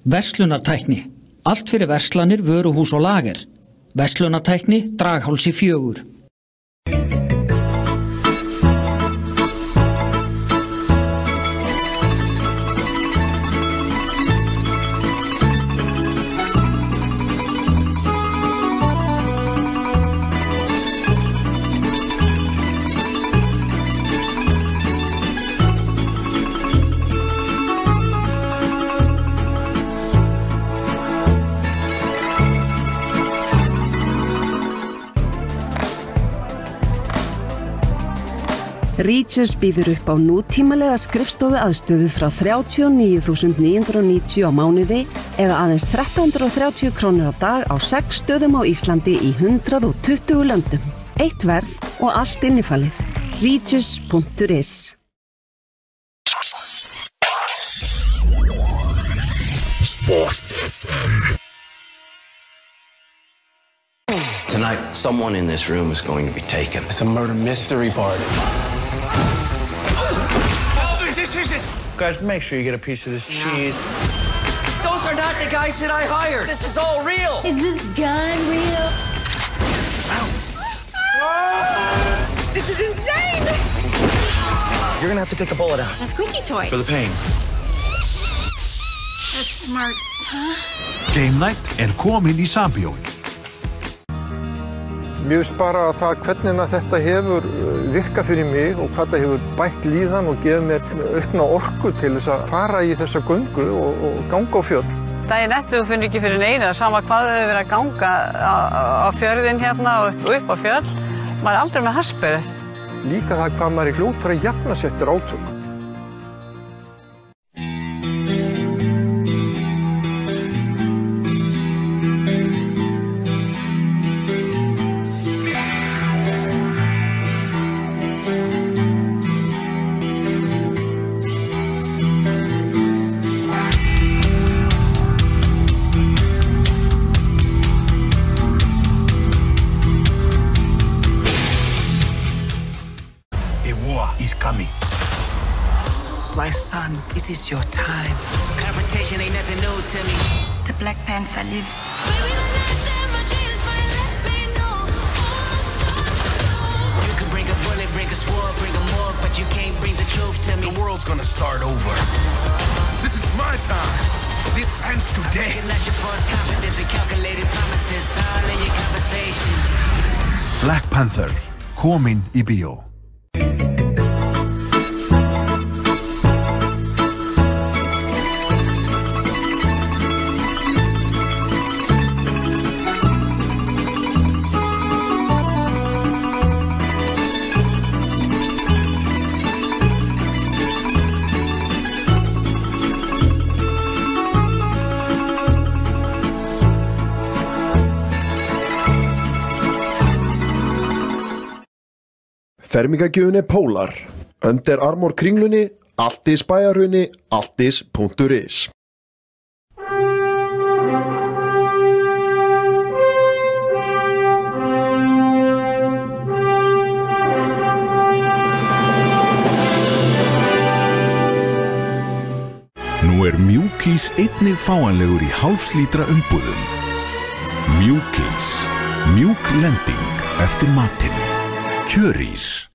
Verslunartækni. Allt fyrir verslanir, vöruhús og lager. Verslunartækni, Draghálsi 4. Regis býður upp á nútímalega skrifstofu aðstöðu frá 39.990 á mánuði eða aðeins 1.330 krónur á dag á 6 stöðum á Íslandi í 120 löndum. Eitt verð og allt innifalið. Regis.is. Sport FM. Tonight, someone in this room is going to be taken. It's a murder mystery party. This is it! Guys, make sure you get a piece of this cheese. Those are not the guys that I hired. This is all real. Is this gun real? This is insane! You're gonna have to take a bullet out. A squeaky toy. For the pain. That's smart, huh? Game Night komin í Sambíóið. Mér finnst bara að það hvernig þetta hefur virkað fyrir mig og hvað það hefur bætt líðan og gefið mér aukna orku til þess að fara í þessa göngu og ganga á fjöll. Daginn eftir þú finnur ekki fyrir neinu, sama hvað þau hefur verið að ganga á fjörðin hérna og upp á fjöll. Maður er aldrei með haspið. Líka það hvað maður er fljótur að jafna sig eftir átök. My son, it is your time. Confrontation ain't nothing new to me. The Black Panther lives. You can bring a bullet, bring a sword, bring a morgue, but you can't bring the truth to me. The world's gonna start over. This is my time. This ends today. Recognize your false confidence and calculated promises, all in your conversation. Black Panther, komin í bíó. Fermingagjöfin Pólar. Under Armour kringlunni, Altis bæjarhrauni, altis.is. Nú Mjúkís einnig fáanlegur í hálfslítra umbúðum. Mjúkís. Mjúk lending eftir matinn. Kjörís.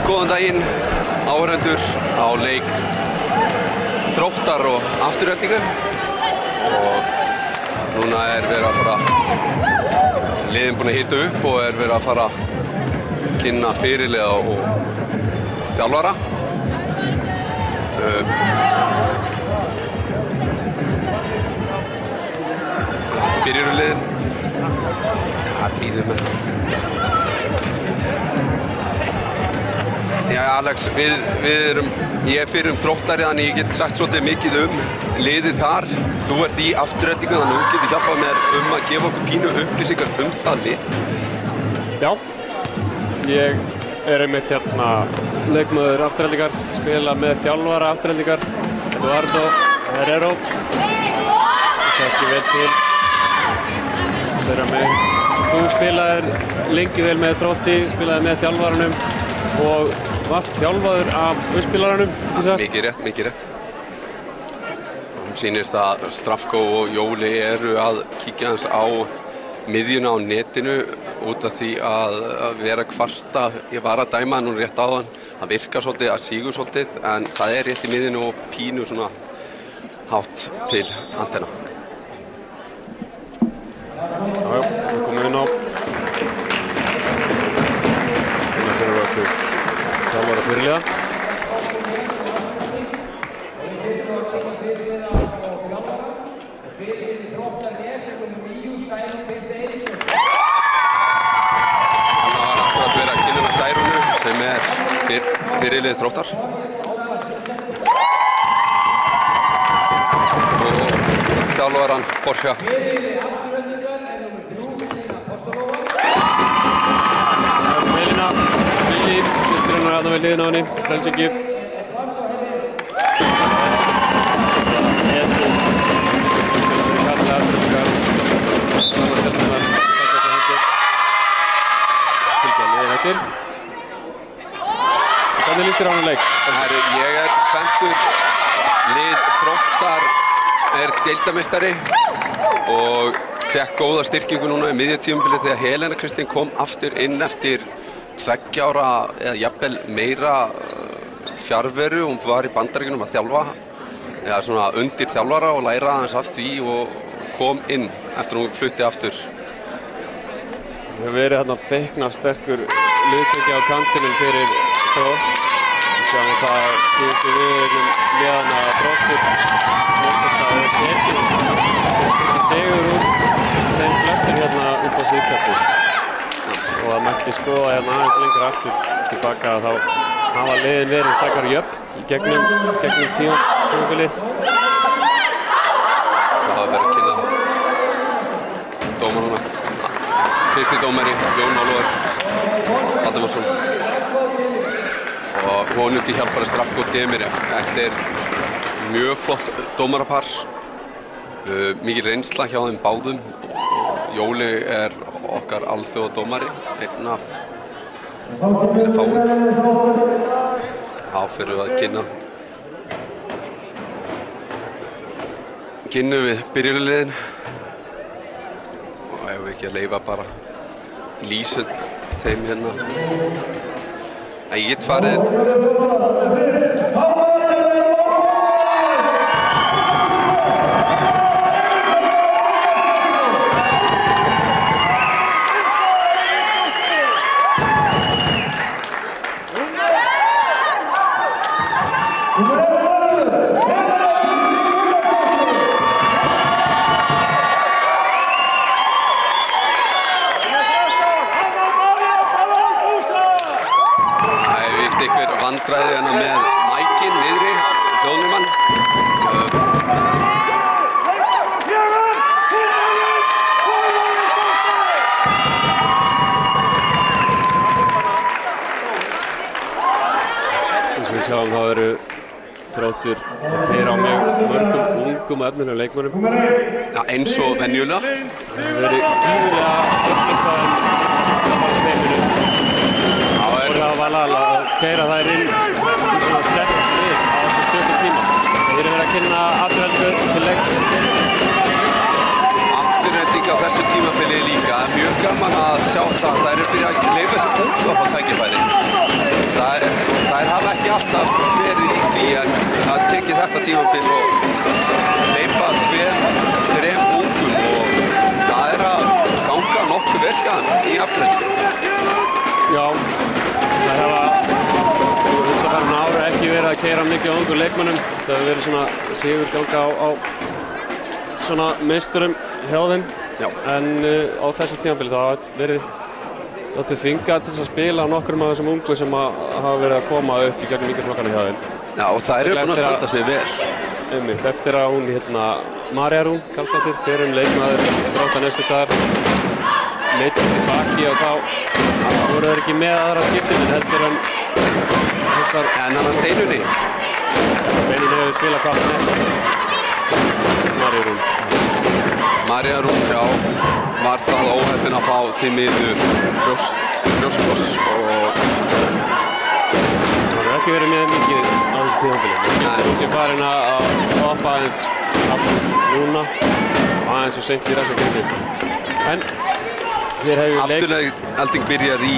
Góðan daginn, áhorfendur á leik Þróttar og Aftureldingar og núna verið að fara liðin búin að hita upp og verið að fara kynna fyrirliða og þjálfara. Byrjunarliðin. Það býður með. Já, Alex, ég er fyrir Þróttari, þannig ég get sagt svolítið mikið liðið þar. Þú ert í Aftureldingu, þannig þú getur hjálpað mér að gefa okkur pínu upplýsingar það lið. Já, ég er einmitt leikmaður Aftureldingar, spila með þjálfara Aftureldingar, Eduardo Herrero. Ég þekki vel til þeirra með. Þú spilaðir lengi vel með Þrótti, spilaði með þjálfaranum og varst þjálfaður af uppspilaranum, ekki sagt? Mikið rétt. Sýnist að Strafko og Jóli eru að kíkja hans á miðjuna á netinu út af því að vera kvarta. Ég var að dæma núna rétt áðan. Það virkar svolítið að sígur svolítið, en það er rétt í miðjunu og pínu svona hátt til antenna. Já, við komum inn á. Hérna fyrir við okkur þjálfara fyrirliða. Hann var akkurat verið að kynna með Særúnu sem er fyrirlið Þróttar. Og þjálfaran Borja. Systirinn er aðna við liðin á henni, Helsinki. Hvernig líst þér á hann leik? Ég er spenntur. Lið Þróttar er deildarmeistari og fékk góða styrkingu núna í miðjutímabilið þegar Helena Kristín kom aftur inn eftir 2 ára eða jafnvel meira fjarveru. Hún var í Bandaríkjunum að þjálfa, eða svona undir þjálfara og læra aðeins af því og kom inn eftir hún flutti aftur. Það hefur verið þarna feikna sterkur liðsauki á kantinum fyrir Þrótt. Við sjáum það síðustu viðuregnum liðanna að Þróttur er tekið sigur úr þeim flestum hérna út á síðkastið. Og það mætti skoða hérna aðeins lengra aftur tilbaka að þá hafa liðin verið frekar jöfn í gegnum tímabilið. Það hafa verið að kynna dómarana. Fyrsti dómari, Jón Ólafur Valdemarsson. Og honum til hjálpari Strafko Demir. Þetta er mjög flott dómarapar. Mikil reynsla hjá þeim báðum. Jóli er okkar alþjóðadómari, einn af fáum. Þá fyrir við að kynnum við byrjunarliðin. Og ef við ekki að leyfa bara lýsum þeim hérna. Ég get farið. Vandræði hérna með mækinn niðri, hljóðnumann. Eins og við sjáum þá eru Þróttur að keyra á mörgum ungum og efnilegum leikmönnum. Já, eins og venjulega. Það hefur verið gífurlega uppbyggt á teiminu. Það var alveg að keyra þær inn í svona sterkt lið á þessu stuttum tíma. Þeir eru verið að kynna Aftureldingu til leiks. Afturelding á þessu tímabili líka. Það er mjög gaman að sjá það. Það eru fyrir að leyfa þessu ungu að fá tækifæri. Það hafa ekki alltaf verið í því en það tekið þetta tímabil og leyfa 2-3 ungum og það er að ganga nokkuð vel hjá í Aftureldingu. Já. Það hafa læra mikið á ungu leikmönnum. Það hefur verið svona sigurganga á svona meisturum hjá þeim. Já. En á þessu tímabili það hafa verið dálítið þvingað til þess að spila á nokkrum af þessum ungu sem hafa verið að koma upp í gegnum yngjaflokkana hjá þeim. Já, og það eru búin að standa sig vel. Einmitt, eftir að hún, María Rún Karlsdóttir, fyrrum leikmaður Þróttar Neskaupstaðar, meiddist í baki og þá voru þeir ekki með aðra skiptin en heldur en þessar... En hann að Steinunni? Steinunni hefur spilað hvað næst. María Rún. María Rún, já, var það óheppin að fá því miður brjóskloss og... Það hefur ekki verið með mikið á þessu tímabili. Hún sé farin að hoppa aðeins aftur núna og aðeins og seint í þessum grími. En hér hefur leik... Afturhalding byrjar í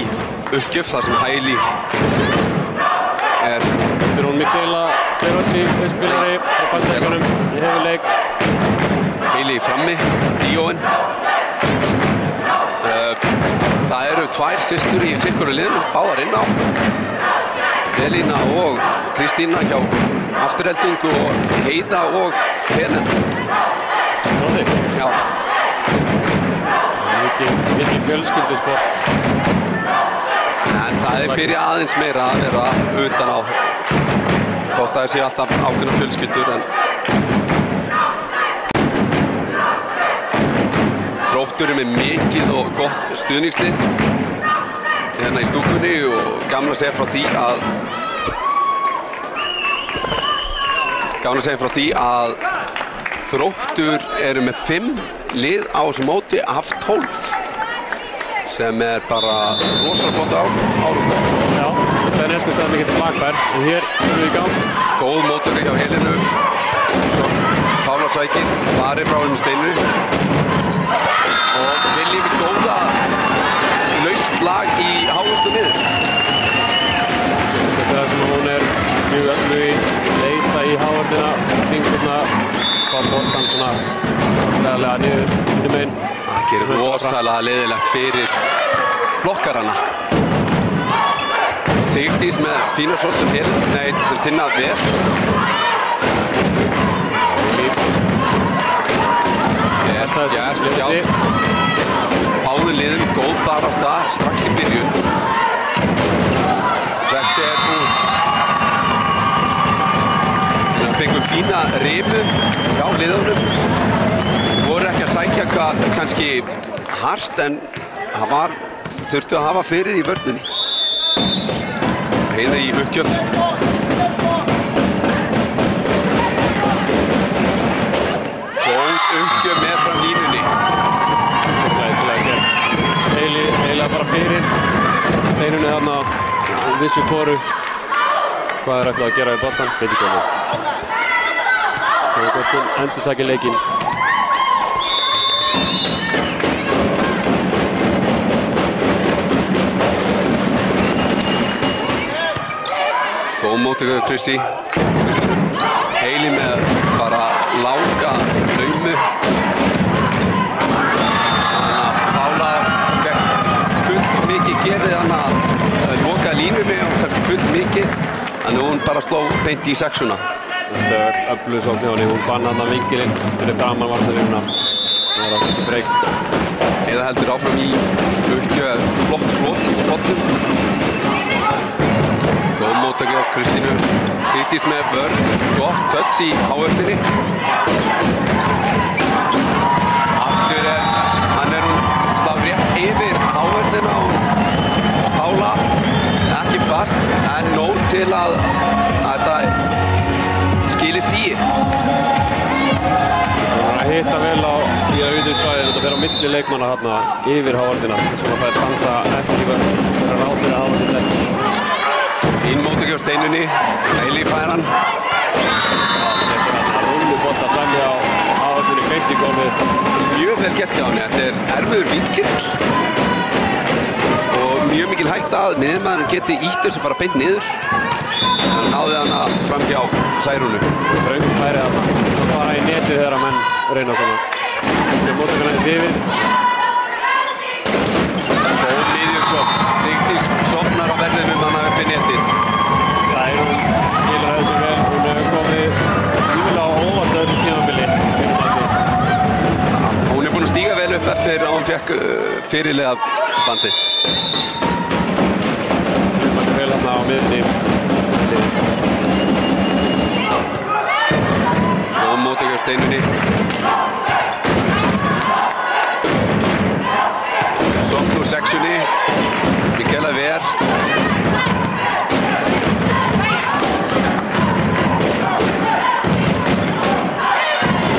uppgjöf þar sem Hæli er... Þetta er hún Mikaela Berotsi, spilari á bandækjunum. Ég hefur leik... Hæli frammi, Díóin. Það eru tvær systur í sikkur liðinu, báðar inn á. Elína og Kristína hjá Afturheldingu og Heiða og Helen. Þannig? Já. Mikið fjölskyldusport. En það er byrjað aðeins meira að vera utan á. Þótt að það sé alltaf ákveðnar fjölskyldur en Þróttur er með mikið og gott stuðningslið hérna í stúkunni og gaman að segja frá því að Þróttur eru með 5 lið á þessu móti af 12 sem er bara rosalega flott árangur. Já, það er Neskaupstað mikið bakbær en hér erum við í gang. Góð mótor hjá Helenu. Svo Pála sækir, Vari frá henni Steinu og Lilli með góða laust lag í hálföldu niður. Þetta er það sem hún er mjög öllug í leita í hálfölduna, fingurna, fá boltan svona leðalega niður innum einn. Það gerir rosalega leiðilegt fyrir blokkarana. Sigdís með fína svo sem Tinna vel. Gert hjá báðum liðum góð barátta strax í byrjun. Þessi er út. En það fengum fína rimu hjá liðunum. Voru ekki að sækja kannski hart en það þurftu að hafa fyrir í vörninni. Heiða í uppgjöf. Góð uppgjöf með fram línunni. Glæsilega gert. Eiginlega bara fyrir Steinunni þarna vissu hvoru hvað er ætlað að gera við boltan. Veit ekki hvað. Svo hvort hún endurtaki leikinn. Góð móttöku Krissi. Heili með bara langa laumu. Pála full mikið gerði hana loka línunni og kannski full mikið. Þannig hún bara sló beint í sexuna. Þetta er öflug sókn hjá henni. Hún fann hana vinkilinn fyrir framan varnarlínuna. Það var ekki breyk. Eða heldur áfram í uppgjöf flott í spottum. Góð móttaki á Kristínu. Sigdís með vörn. Gott touch í háöfninni. Aftur hann hún slá rétt yfir háöfnina og Pála ekki fast en nóg til að þetta skilist í. Það var að hitta vel í auðvitað svæðin. Þetta fer á milli leikmanna hérna yfir háöfnina. Svona það standa ekki vörn. Það er ráð fyrir háöfnina. Fín móttaki á Steinunni, Heili fær hann. Setur hann að rúllubolta frammi á áhaldunni beint í gólfið. Mjög vel gert hjá henni, þetta er erfiður vinkill. Og mjög mikil hætta að miðjumaðurinn geti ýtt þessu bara beint niður. Hann náði hana fram hjá Særúnu. Þröng færi þarna. Það fara í netið þegar menn reyna svona. Þetta er móttakan aðeins yfir. Góð miðjursókn. Sigdís sofnar á verðinum hana upp í netið. Særún skilur þessu vel, fekk fyrirliða bandið. Skrifar sig vel hérna á miðunni. Góð móttöku á Steinunni. Sókn úr sexunni. Mikaela Ver.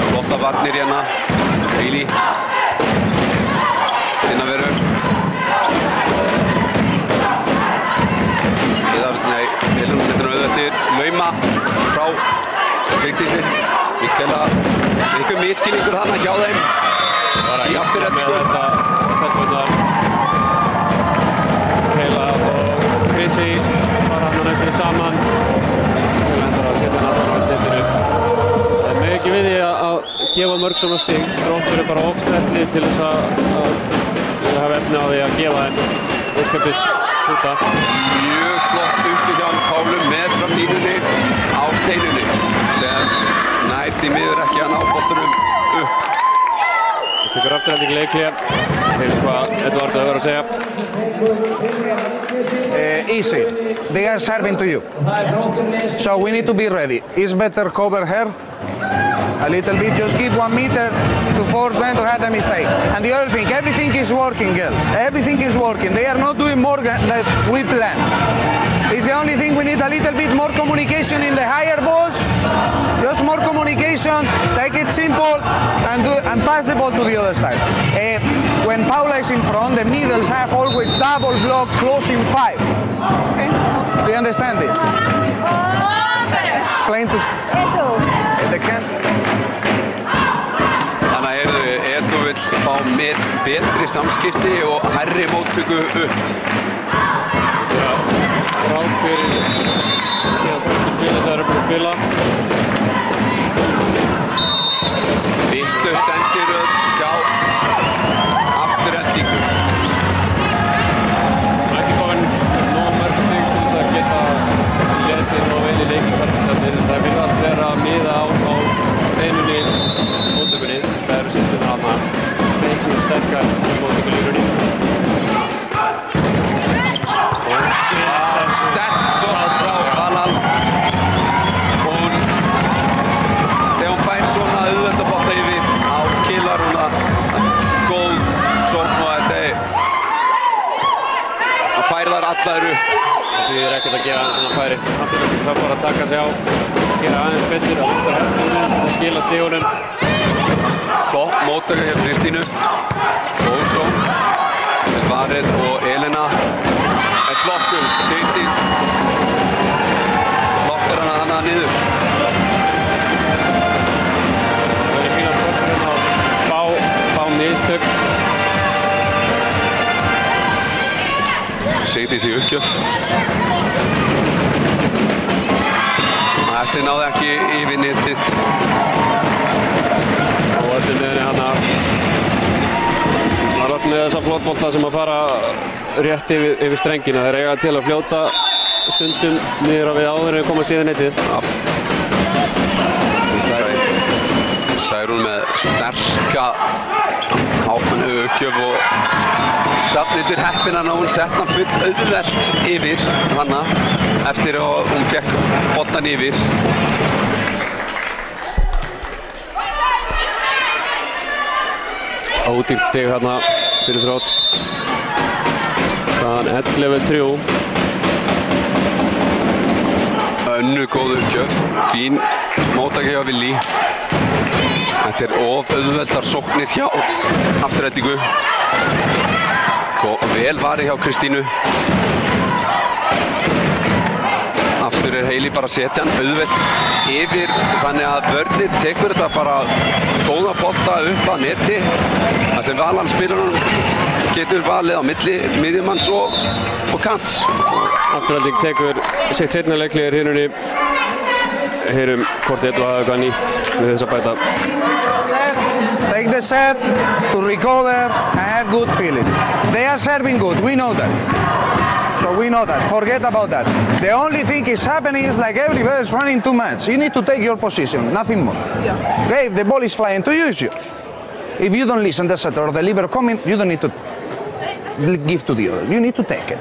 Flotta varnir hérna. Hailey. Innaveru. Elun setur auðveldir. Lauma frá Vigdísi. Mikaela. Einhver misskilningur þarna hjá þeim. Í afturrættingu. Mikaela og Chrissy var hann næstur saman. Við lendur að setja hann allar á netinu. Það er ekki við því að gefa mörg svona stig. Þróttur bara ofsnelli til þess að hafa efni á því að gefa þeim uppkjöpis húta. Mjög flott uppi hjá Pálu með fram línunni á Steinunni sem nær því miður ekki að ná boltanum upp. Það tekur afturhending leikhlé. Heyrum hvað Eduardo hefur að segja. Easy. They are serving to you. So we need to be ready. It's better cover her a little bit. Just give 1 meter to force them to have a mistake. And the other thing, everything is working, girls. Everything is working. They are not doing more than we plan. It's the only thing we need a little bit more communication in the higher balls. Just more communication. Take it simple and pass the ball to the other side. When Paula is in front, the middles have always double block closing 5. Okay. Do you understand this? Explain to the camp. Þannig að Edu vill fá með betri samskipti og hærri móttöku upp. Ráð fyrir því að fólki spila sem eru búin að spila. Vitlaus sendiröð hjá afturhendingu. Það er ekki komin nóg mörg stig til þess að geta lesið og vel í leikjum. Það virðast vera að miða á Steinunni móttökunni. Það eru systurnar hana. Feiknum sterkar í móttökulínunni. Sterk sókn frá Valal. Þegar hún fær svona auðveldabolta yfir á kilar hún að góð sókn og þetta hann fær þar allar upp. Það er ekkert að gefa hann svona færi. Afturhending þarf bara að taka sig á, gera aðeins betur að lúta hægstunum til að skila stigunum. Flott móttaka hjá Kristínu. Góð sókn. Varið og Elena. En blokkur, Sigdís. Blokkar hana niður. Það er fína stofnurinn að fá mistök. Sigdís í uppgjöf. Þessi náði ekki yfir netið. Og þetta með henni hana. Það er alltaf með þessa flottbolta sem að fara rétt yfir strengina. Þeir eiga til að fljóta stundum niður á við áður en við komast yfir netið. Særún með sterka uppgjöf og Hrafnhildur heppin að hún sett hann full auðvelt yfir hana eftir að hún fekk boltan yfir. Ódýrt stig hérna fyrir Þrótt. Staðan 11-3. Önnur góð uppgjöf. Fín móttaka hjá Vili. Þetta er of auðveldar sóknir hjá afturhendingu. Vel varið hjá Kristínu. Aftur er Hailey bara að setja hann auðvelt yfir, þannig að vörnin tekur þetta bara góða bolta upp að neti. Það sem Valal spilar hún getur valið á milli miðjumanns og kants. Afturhending tekur sitt seinna leikhlé í hrinunni. Heyrum hvort Edu hafa eitthvað nýtt við þess að bæta. Take the set to recover and have good feelings. They are serving good, we know that. So we know that, forget about that. The only thing is happening is like everybody is running too much. You need to take your position, nothing more. Yeah. Okay, if the ball is flying to you, it's yours. If you don't listen to the setter or the libero coming, you don't need to give to the other. You need to take it.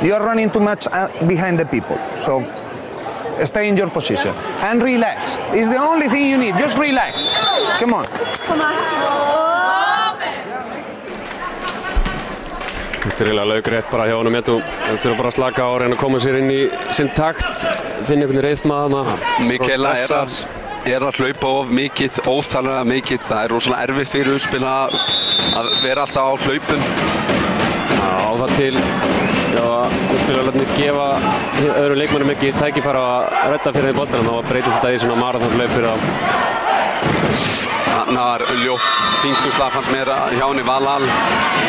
You are running too much behind the people. So stay in your position and relax. It's the only thing you need. Just relax. Come on. Come on. Þetta er eiginlega laukrétt bara hjá honum Edu. Þeir þurfa bara að slaka á og reyna að koma sér inn í sinn takt, finna einhvern ryþma þarna. Mikaela er að hlaupa of mikið, óþarflega mikið. Það er rosalega erfitt fyrir uppspila að vera alltaf á hlaupum. Já, það til uppspilararnir gefa öðrum leikmönnum ekki tækifæri að redda fyrir þeim boltanum. Þá breytist þetta í svona maraþonhlaup fyrir þá. Þarna var ljótt finguslag fannst mér hjá henni Valhall.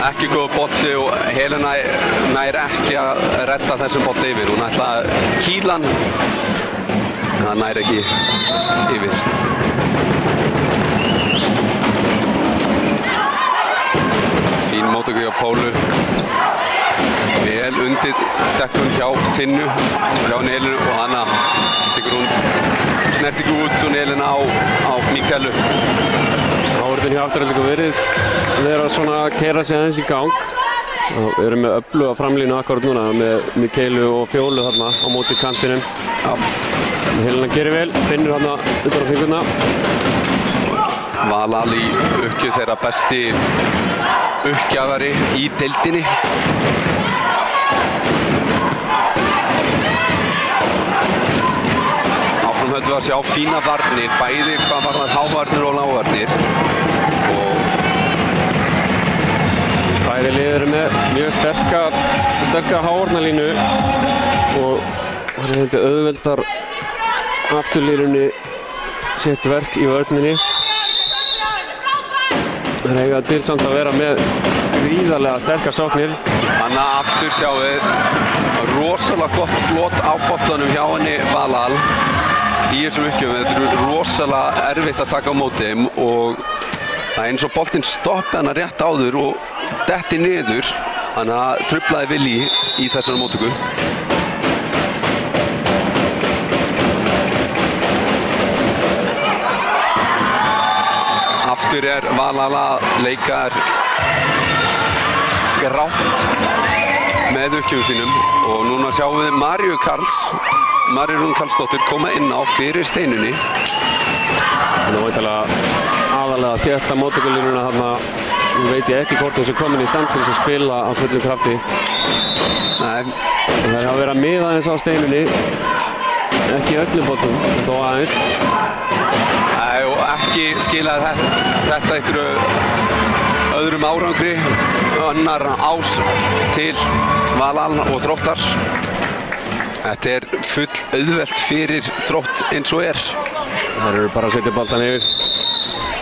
Ekki góð bolti og Helena nær ekki að redda þessum bolti yfir. Hún ætla að kýla hann. Það nær ekki yfir. Fín móttöku hjá Pólu. Vel undir dekkun hjá Tinnu, hjá henni Helenu og hana tekur hún snertingu út og Helena á Mikaelu. Áhörðin hjá Aftureldingu virðist vera svona að keyra sig aðeins í gang. Við erum með öfluga framlínu akkurat núna með Mikaelu og Fjólu þarna á móti kantinum. Helena gerir vel, finnur þarna utan á fingurna. Valhall í uppgjöf þeirra besti uppgjafari í deildinni. Áfram höldum við að sjá fína varnir, bæði hvað varðar hávarnir og lágvarnir. Bæði lið eru með mjög sterka hávarnarlínu og það er auðveldar afturlínunni sitt verk í vörninni. Það eiga til samt að vera með gríðarlega sterkar sóknir. Þannig að aftur sjáum við rosalega gott flot á boltanum hjá henni Valhall í þessum uppgjöfum. Þetta er rosalega erfitt að taka á móti þeim og það er eins og boltinn stoppi hana rétt áður og detti niður. Þannig að truflaði Vilji í þessari móttöku. Aftur er Valhall að leika grátt með uppgjöfum sínum og núna sjáum við Maríu Rún Karlsdóttir koma inn á fyrir Steinunni. Hún er væntanlega aðalega þétta móttökulínuna þarna. Nú veit ég ekki hvort hún sé komin í stand til þess að spila á fullum krafti. Nei. Það er að vera mið aðeins á Steinunni. Ekki öllum boltum, þó aðeins. Nei, og ekki skilaði þetta einhverju öðrum árangri. Annar ás til Valhall og Þróttar. Þetta er full auðvelt fyrir Þrótt eins og er. Það eru bara að setja boltan yfir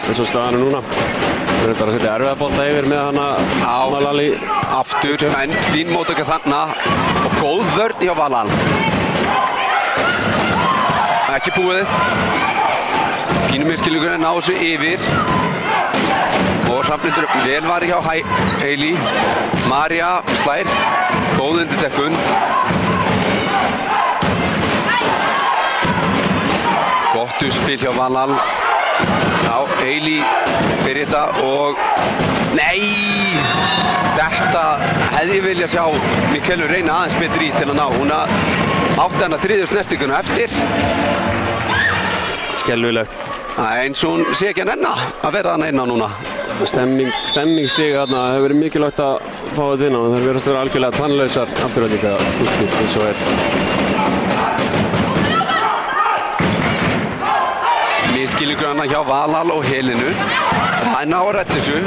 eins og staðan er núna. Það eru bara að setja erfiða bolta yfir með hana Valhall í aftur. En fín móttaka þarna og góð vörn hjá Valhall. Ekki búið. Fínum miskilningur að ná þessu yfir. Og Hrafnhildur vel var hjá Hailey. María slær. Góð undir dekkun. Gott uppspil hjá Valhall. Já, Hailey fyrir þetta og... Nei! Þetta hefði ég viljað sjá Mikaelu reyna aðeins betri í til að ná. Hún átti hana þriðju snertinguna eftir. Skelfilegt. Eins og hún sé ekki að nenna að vera hana inn á núna. Stemmingsstiga þarna hefur verið mikilvægt að fá þetta inn á. Það verðast að vera algjörlega tannlausar Aftureldinga-stúlkur eins og er. Misskilningur hana hjá Valhall og Helenu. Það er ná að redda þessu.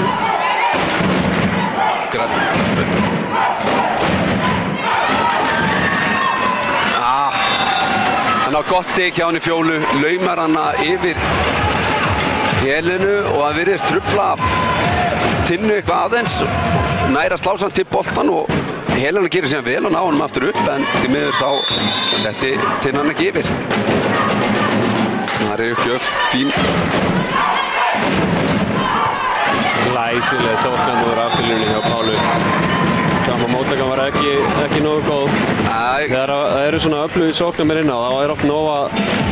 Hann á gott stig hjá henni Fjólu, laumar hana yfir Helenu og það virðist trufla Tinnu eitthvað aðeins. Nær að slá samt til boltan og Helena gerir síðan vel og ná honum aftur upp en því miður þá setti Tinnu hann ekki yfir. Það er uppgjöf, fín. Glæsileg sókn úr afturlínunni hjá Pálu. Sama móttakan var ekki nógu góð. Þegar það eru svona öflugir sóknar með inn á, þá er oft nóg að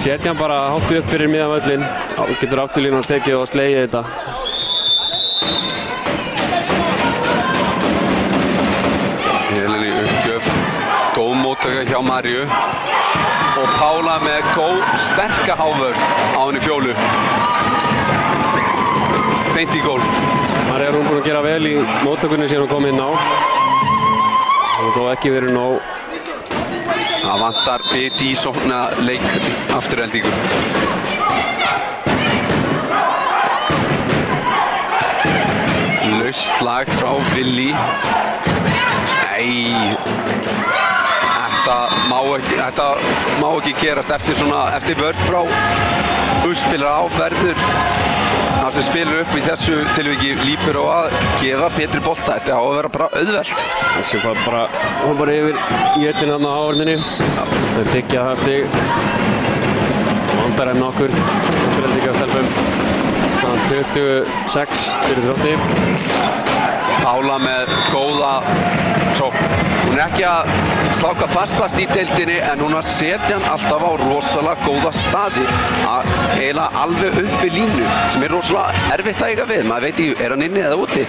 setja hann bara hátt upp fyrir miðan völlinn. Þá getur afturlínan tekið og slegið þetta. Helen í uppgjöf, góð móttaka hjá Maríu og Pála með góð sterka hávörn á henni Fjólu. Beint í gólf. María er búin að gera vel í móttakunni síðan hún kom inn á. Og þó ekki verið nóg. Það vantar bit í sókna leik afturheldingu. Laust lag frá Willi. Nei, þetta má ekki gerast eftir vörn frá úrspilar á verður. Það sem spilur upp í þessu tilviki lípur á að gefa betri bolta. Þetta á að vera bara auðvelt. Þessi var bara yfir jötinn þarna á áhörninni. Þeir tyggja það stig. Vandar enn okkur. Afturheldingastelpum. Staðan 26 fyrir Þrótti. Pála með góða sókn. Hún er ekki að sláka fastast í deildinni en hún er að setja hann alltaf á rosalega góða staði. Eiginlega alveg upp við línu sem er rosalega erfitt að eiga við. Maður veit ekki, er hann inni eða úti?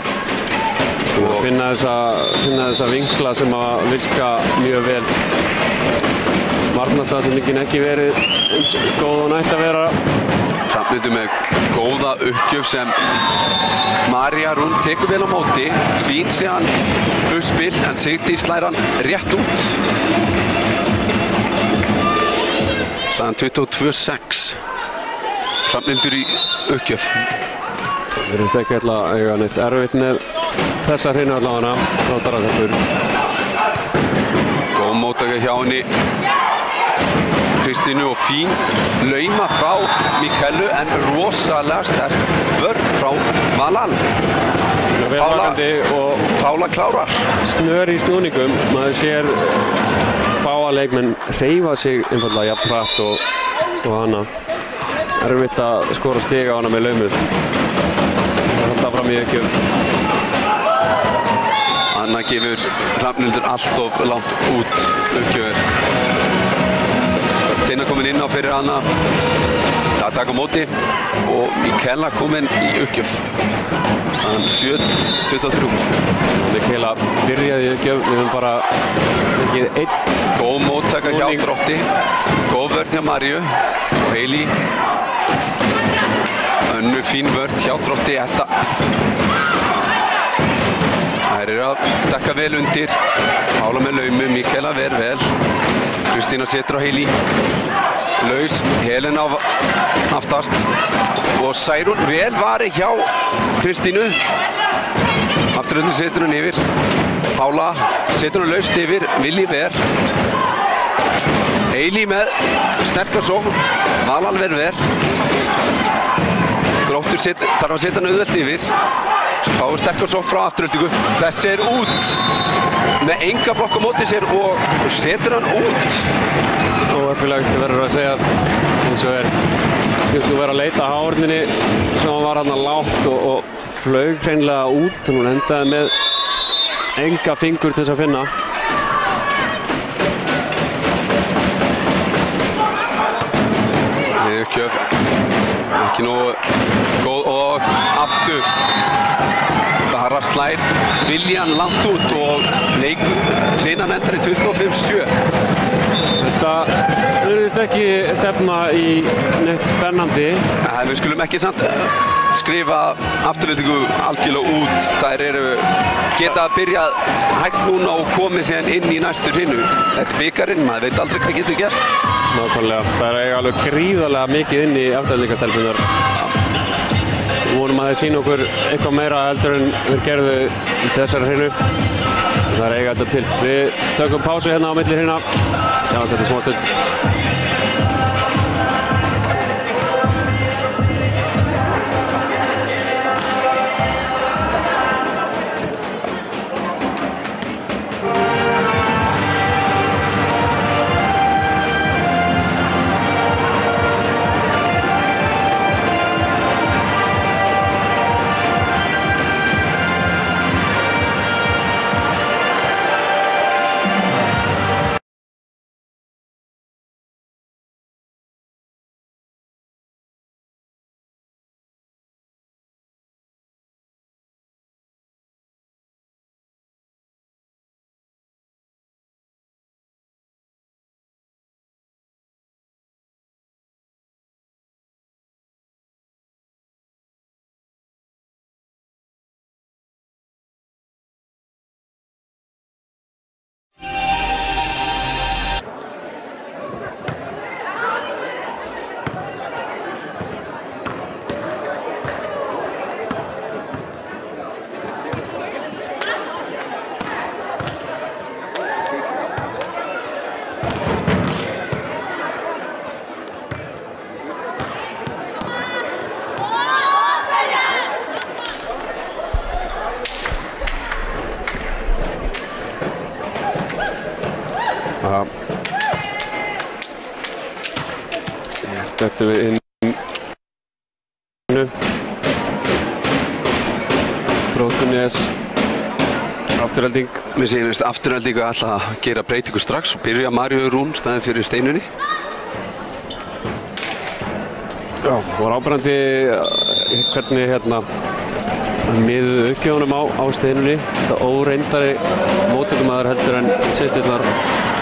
Og finna þessa vinkla sem að virka mjög vel. Varnarstaðsendingin ekki verið eins góð og nætt að vera. Hrafnhildur með góða uppgjöf sem María Rún tekur vel á móti. Fín síðan uppspil en Sigdís slær hann rétt út. Staðan 22-6. Hrafnhildur í uppgjöf. Það verðist ekki að eiga neitt erfitt með þessa hreinu allavega frá Darraðarpur. Góð móttaka hjá henni Kristínu og fín lauma frá Mikkellu en rosalega sterk vörn frá Valal. Pála klárar. Snör í snúningum. Maður sér fáa leikmenn hreyfa sig einfaldlega jafn hratt og hana. Erfitt að skora stiga á hana með laumu. Alltaf fram í uppgjöf. Anna gefur Hrafnhildur allt of langt út uppgjöfur. Tina komin inn á fyrir Anna. Það taka á móti og Mikkella komin í uppgjöf. Staðan 7-23. Mikkella byrjaði í uppgjöf. Við höfum bara tekið einn. Góð móttaka hjá Þrótti. Góð vörn hjá Maríu og Heili. Önnur fín vörn hjá Þrótti. Þær eru að dekka vel undir. Pála með laumu, Mikkella ver vel. Kristína setur á Heili. Laus, Helen á aftast. Og Særún vel vari hjá Kristínu. Afturhöldur setur hún yfir. Pála setur hún laust yfir, Willi ver. Heili með sterkar sókn. Valal ver. Þróttur þarf að setja hann auðvelt yfir. Fáir sterkar sókn frá afturhöldingu. Þessi er út. Með enga blokk á móti sér og setur hann út. Óöfilegt verður að segjast. Eins og skilst þú vera að leita hárninni sem hann var hann lágt og flaug hreinlega út. Hún endaði með enga fingur til þess að finna. Uppgjöf. Ekki nógu góð og aftur. Darra slær Viljan langt út og hreinan endar í 25-7. Þetta virðist ekki stefna í neitt spennandi. Við skulum ekki samt skrifa afturhaldingu algjörlega út. Þær geta byrjað hægt núna og komið síðan inn í næstu hreinu. Þetta er bikarinn, maður veit aldrei hvað getur gerst. Nákvæmlega. Það eiga alveg gríðarlega mikið inn í afturhaldingastelpunar. Við vonum að þeir sýna okkur eitthvað meira heldur en þeir gerðu í þessari hreinu. Það eiga þetta til. Við tökum pásu hérna á milli hreina. Sjáumst þetta í smá stund. Þetta við inn Þróttunes afturhelding. Mér sýnist afturheldingu ætla að gera breytingu strax og byrja Maríu Rún staðinn fyrir Steinunni. Já, voru áberandi hvernig miðuðu uppgjöfunum á Steinunni. Þetta óreyndari móttökumaður heldur en systurnar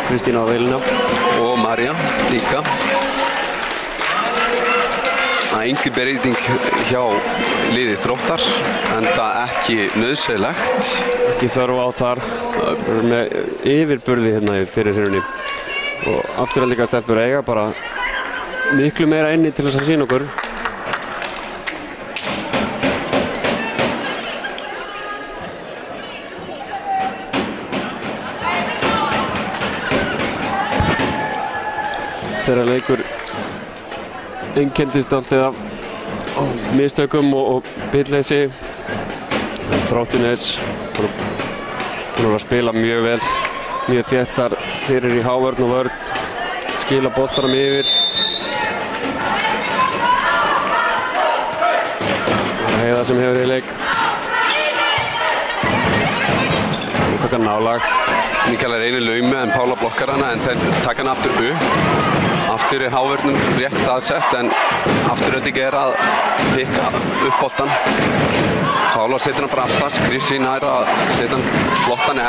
Kristína og Velina. Og María líka. Engin breyting hjá liði Þróttar, enda ekki nauðsynlegt. Ekki þörf á þar. Við erum með yfirburði hérna í fyrirhyrjunni. Og afturheldingar stelpur eiga bara miklu meira inni til þess að sýna okkur. Þeirra leikur einkenndist alltaf af mistökum og bitleysi. Þróttunes voru að spila mjög vel, mjög þéttar fyrir í hávörn og vörn, skila boltanum yfir. Heiða sem hefur í leik. Nú taka nálag. Mikael reynir laumi en Pála blokkar hana en þeir taka hana aftur upp. Aftur hávörnum rétt staðsett en afturhelding að pikka upp boltan. Pála setur hann bara aftast, Krissi nær að setja hann flottan.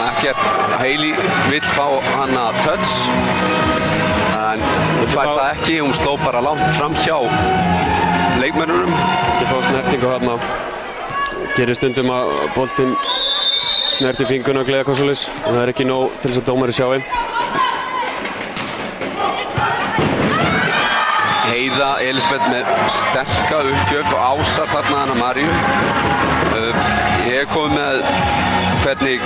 Ekkert, Hailey vill fá hana touch en hún fær það ekki, hún sló bara langt fram hjá leikmönnunum. Þið fá snertingu þarna. Gerir stundum að boltinn snerti fingurna og gleðakonsólis og það er ekki nóg til þess að dómari sjái. Heiða Elisabeth með sterka uppgjöf og ásar þarna hana Maríu. Ég hef komið með hvernig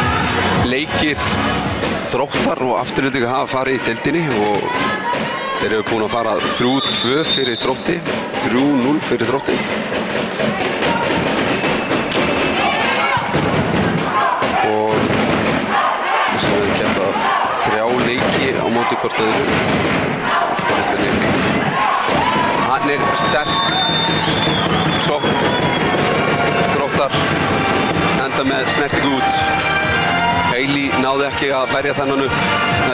leikir Þróttar og afturheldingu hafa farið í deildinni og þeir eru búin að fara 3-2 fyrir Þrótti, 3-0 fyrir Þrótti. Og þess að við geta 3 leiki á móti hvort öðru. Hann er sterk sókn. Þróttar enda með snertingu út. Hailey náði ekki að verja þennan upp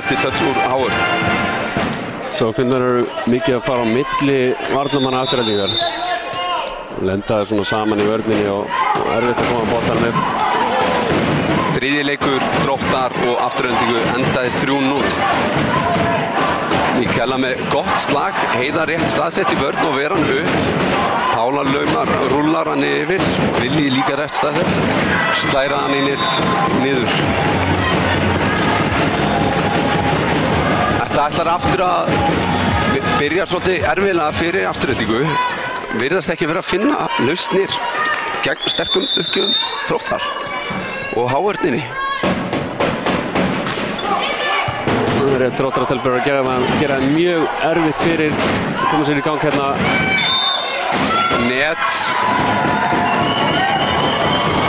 eftir touch úr hávörn. Sóknirnar eru mikið að fara á milli varnarmanna afturheldingar. Lendaði svona saman í vörninni og erfitt að koma boltanum upp. Þriðji leikur Þróttar og afturheldingu endaði 3-0. Mikaela með gott slag, Heiða rétt staðsett í vörn og ver hann upp. Pála laumar, rúllar hann yfir, Vilji líka rétt staðsett, slæra hann í net niður. Þetta ætlar aftur að byrja svolítið erfiðlega fyrir afturheldingu. Virðast ekki vera að finna lausnir gegn sterkum uppgjöfum Þróttar og hávörninni. Þróttarastelpur að gera mjög erfitt fyrir að koma sér í gang hérna. Net.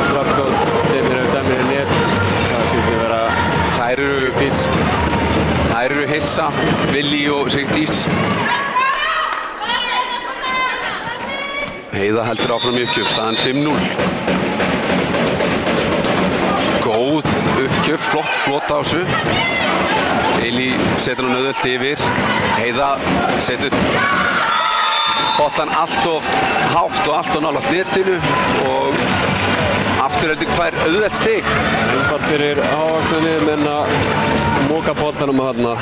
Strafgóð, dæmir net. Það sýnir að vera Sigdís. Þær eru hissa, Vilji og Sigdís. Heiða heldur áfram í uppgjöf, staðan 5-0. Góð uppgjöf, flott flota á þessu. Hailey setur hann auðvelt yfir. Heiða setur boltan allt of hátt og allt of nálægt netinu og afturhelding fær auðvelt stig. Einfalt fyrir ávaxnarni menn að móka boltanum að þarna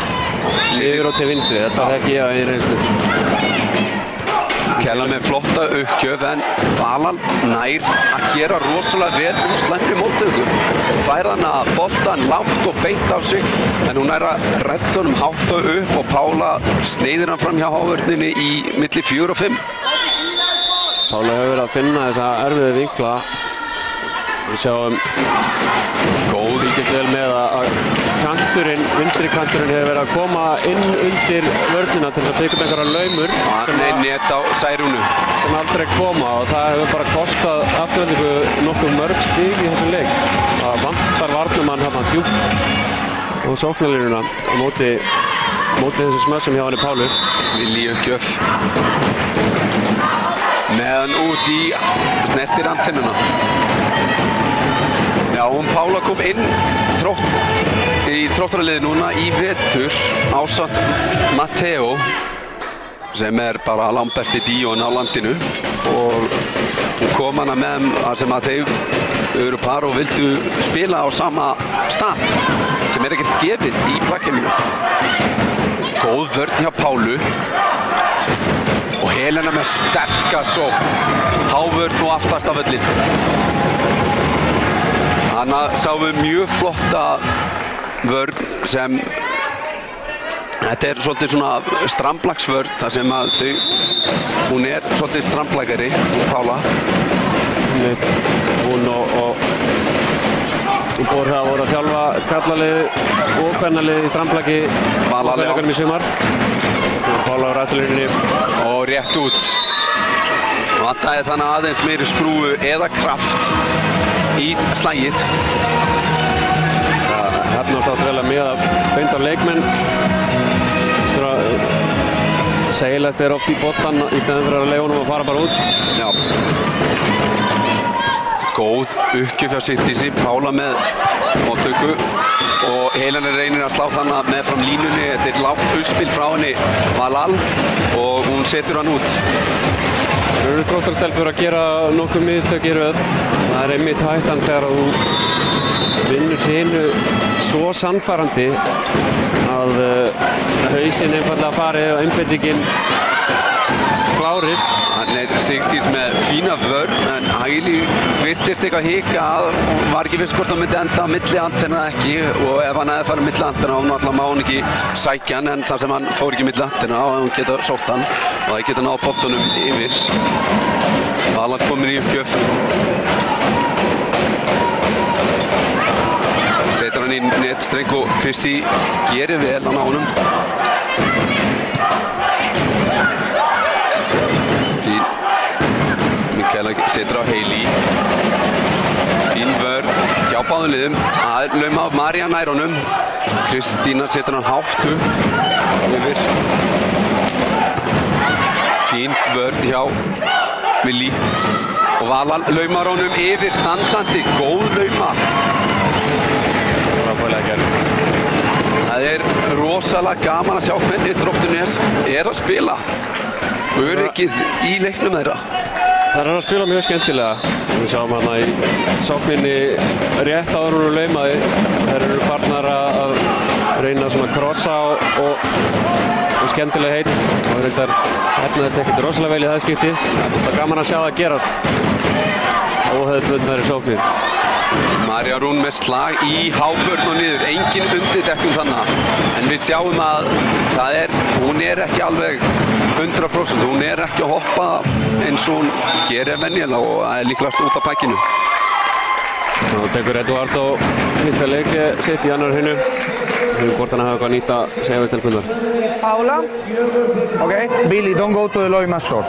yfir og til vinstri. Þetta er ekki að reynslu. Kella með flotta uppgjöf en Valan nær að gera rosalega vel úr slæmri móttöku. Fær hana boltan langt og beint á sig en hún nær að redda honum hátt og upp og Pála sneiðir hann fram hjá hávörninni í milli 4 og 5. Pála hefur verið að finna þessa erfiðu vinkla Við sjáum góð fylgist vel með að kanturinn, vinstri kanturinn hefur verið að koma inn undir vörnina til þess að byggja upp einhverja laumur Hann er net á Særúnu sem aldrei koma og það hefur bara kostað Aftureldingu nokkuð mörg stig í þessum leik. Það vantar varnarmann hérna djúpt og sóknarlínuna á móti þessum smössum hjá henni Pálu. Vilji uppgjöf meðan út í snertir antennuna. Já, Pála kom inn í þróttaraliði núna í vetur ásamt Matteo sem bara langbesti díón á landinu og hún kom hana með sem að þeir eru par og vildu spila á sama stað sem ekkert gefið í plakkinu. Góð vörn hjá Pálu og Helena með sterka sókn, hávörn og aftast af völlin. Hanna sáum við mjög flotta vörn sem þetta svolítið svona stramplagsvörn þar sem að hún svolítið stramplagari, Pála. Hún og Borja voru að þjálfa karlalið og kvennalið í stramplagi í sumar. Pála á rættuleginni og rétt út. Vantaði þannig aðeins meiri skrúfu eða kraft í slagið. Það hefnast áttulega með að beinta leikmenn. Seilast oft í boltan í stæðan fyrir að leyfa honum að fara bara út. Já. Góð uppgjöf hjá Sigdísi, Pála með móttöku og Helena reynir að slá þannig með fram línunni. Þetta lágt uppspil frá henni Valal og hún setur hann út. Það eru þróttarstelpur að gera nokkuð mistök í röð. Það einmitt hættan þegar þú vinnur hinu svo sannfærandi að hausinn einfallega farið og einbeitingin klárist. Sigdís með fína vörn en Hæli virtist eitthvað hika hún var ekki viss hvort það myndi enda á milli antenna ekki og ef hann hefði farið milli antenna þá má hann ekki sækja hann en þar sem hann fór ekki milli antenna og hann geta sótt hann og það geta náð boltunum yfir. Valan komin í uppgjöf. Setur hann í netstreng og Kristi gerir vel hann á honum. Fín. Mikaela setur á Hailey. Fín vörn hjá báðum liðum. Það lauma af María nær honum. Kristína setur hann hátt upp yfir. Fín vörn hjá Willi. Og Valal laumar honum yfir standandi. Góð lauma. Það rosalega gaman að sjá hvernig Þróttur að spila. Öryggið í leiknum þeirra. Það að spila mjög skemmtilega. Við sjáum hérna í sókninni rétt áður úr laumaði. Þeir eru farnar að reyna svona krossa og skemmtilega heit. Og reyndar hefnaðist ekkert rosalega vel í það skipti. Það er gaman að sjá það gerast. Óhefðbundnari sóknir. Marja Rún með slag í hávörn og niður, engin undirdekkum þannig. En við sjáum að hún ekki alveg 100%, hún ekki að hoppa eins og hún gerir venjulega og það líklegast út af pakkinu. Nú tekur Eduardo fyrsta leiki sitt í annar hinu. Hvort hann hafa eitthvað nýtt að segja við stelpunnar. Paula, okay, Billy, don't go to the Loima short.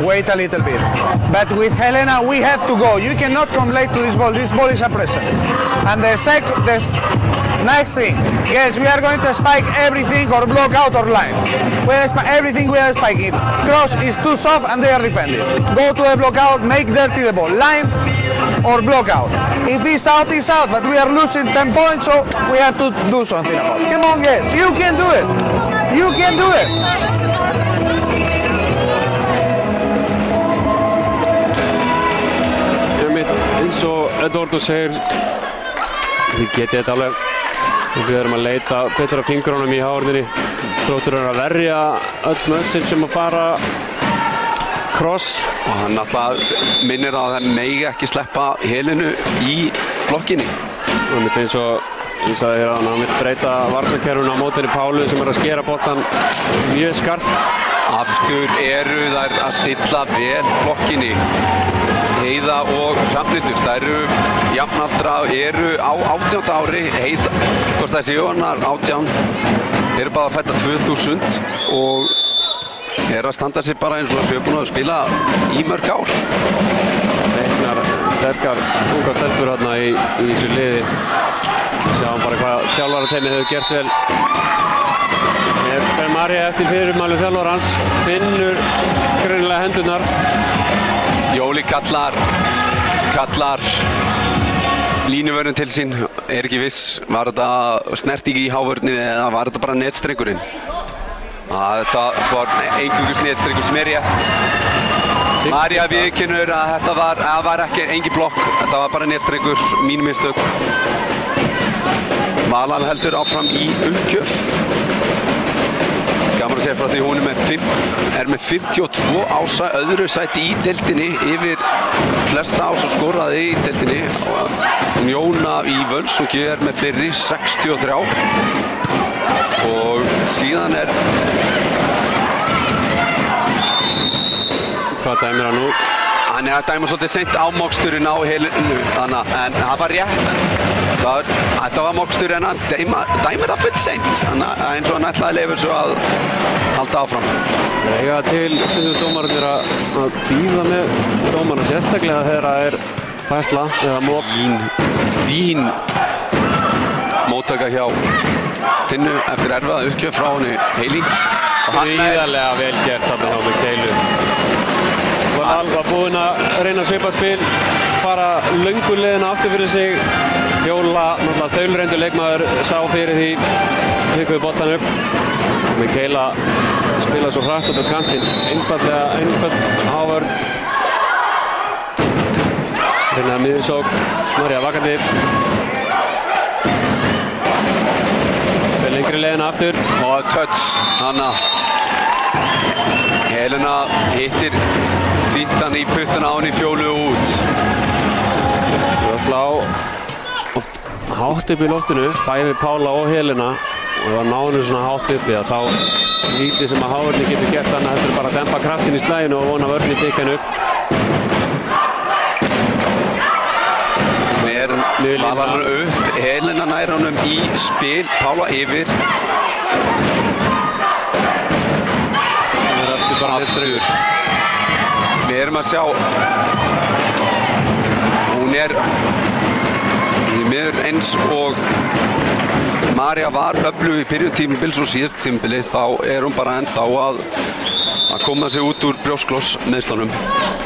Wait a little bit. But with Helena, we have to go. You cannot come late to this ball. This ball is a pressure. And the next thing, yes, we are going to spike everything or block out our line. Everything we are spiking. Cross is too soft and they are defending. Go to the block out, make dirty the ball. Line or block out. If it's out, it's out. But we are losing 10 points, so we have to do something about it. Come on, guys, you can do it. You can do it. Eins og Eduardo segir, þið getið þetta alveg. Við erum að leita betur af fingrunum í hárunni. Þróttur að verja öll mössin sem að fara cross. Og hann alltaf minnir að hann megi ekki sleppa Helenu í blokkinni. Það mitt eins og ég sagði hér að hann vill breyta varnarkerfinu á mótinni Pálu sem að skera boltan mjög skarpt. Aftur eru þær að stilla vel blokkinni. Heiða og Hrafnhildur, þær eru jafnaldra, eru á 18. ári. Heiða, hvort það sé Jóhannar 18, eru bara að fætta 2000 og að standa sig bara eins og séu búin að spila í mörg ár. Veiknar sterkar unga stelpur hérna í þessu liði. Sjáum bara hvað þjálfarateymið hefur gert vel. Per María eftir fyrirmælu þjálfarans, finnur greinilega hendurnar. Jóli kallar línuvörðin til sín, ekki viss, var þetta snerting í hávörðinni eða var þetta bara netstrengurinn? Þetta var eingöngu netstrengur sem rétt. María viðurkennir að þetta var ekki engin blokk, þetta var bara netstrengur, mín mistök. Valan heldur áfram í uppgjöf. Gaman að segja frá því hún er með 52 ása, öðru sæti í deildinni yfir flesta ása skoraði í deildinni. Jóna í Völsungi er með fleiri 63 og síðan Hvað dæmir hann nú? Hann að dæma svolítið seint á moksturinn á Helenu, en það var rétt. Þetta var mokstur en hann dæmir það full seint, eins og hann ætlaði að leyfa svo að halda áfram. Það eiga til dómararnir að bíða með dómarna, sérstaklega þegar það er færsla eða mót. Fín móttaka hjá Tinnu eftir erfiða uppgjöf frá henni Heili. Gríðarlega vel gert þarna hjá Mikeilu. Var búinn að reyna að svipa spil, fara löngu leiðina aftur fyrir sig. Fjóla, náttúrulega þaulreyndur leikmaður, sá fyrir því, hikuði boltan upp. Mikaela spila svo hratt upp á kantinn, einföld hávörn. Hérna miðjusókn, María vakandi. Fyrir lengri leiðina aftur. Og touch, Hanna. Helena hittir fíntan í puttana á henni Fjólu út. Það var slá oft hátt upp í loftinu, bæði Pála og Helena. Og það ná henni svona hátt uppi að þá lítið sem að hávörni getur gert annað heldur bara að dempa kraftin í slæginu og vona vörni tikka henni upp. Valar hann upp, Helena nær honum í spil, Pála yfir. Aftur. Við erum að sjá, hún mér eins og María var öflug í byrjun tímabils og síðast tímabili, þá hún bara ennþá að koma sig út úr brjósklossmeiðslunum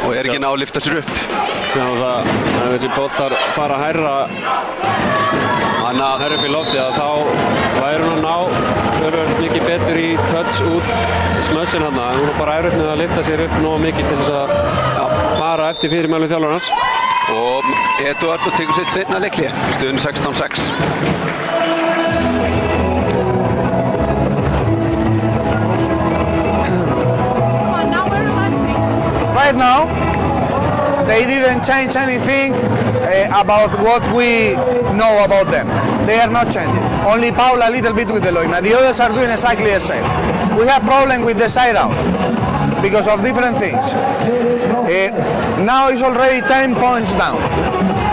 og ekki ná að lyfta sér upp. Sjáum það, ef þessi boltar fara hærra upp í loftið, þá væri hún að ná töluvert mikið betur í touch út smössin hann. Hún er bara erfitt með að lyfta sér upp nógu mikið til þess að fara eftir fyrirmælu þjálfarans. Og Eduardo tekur sitt seinna leikli í stöðunni 16-6. Right now, they didn't change anything about what we know about them. They are not changing. Only Paula a little bit with the loina. The others are doing exactly the same. We have problem with the side out because of different things. Now it's already 10 points down.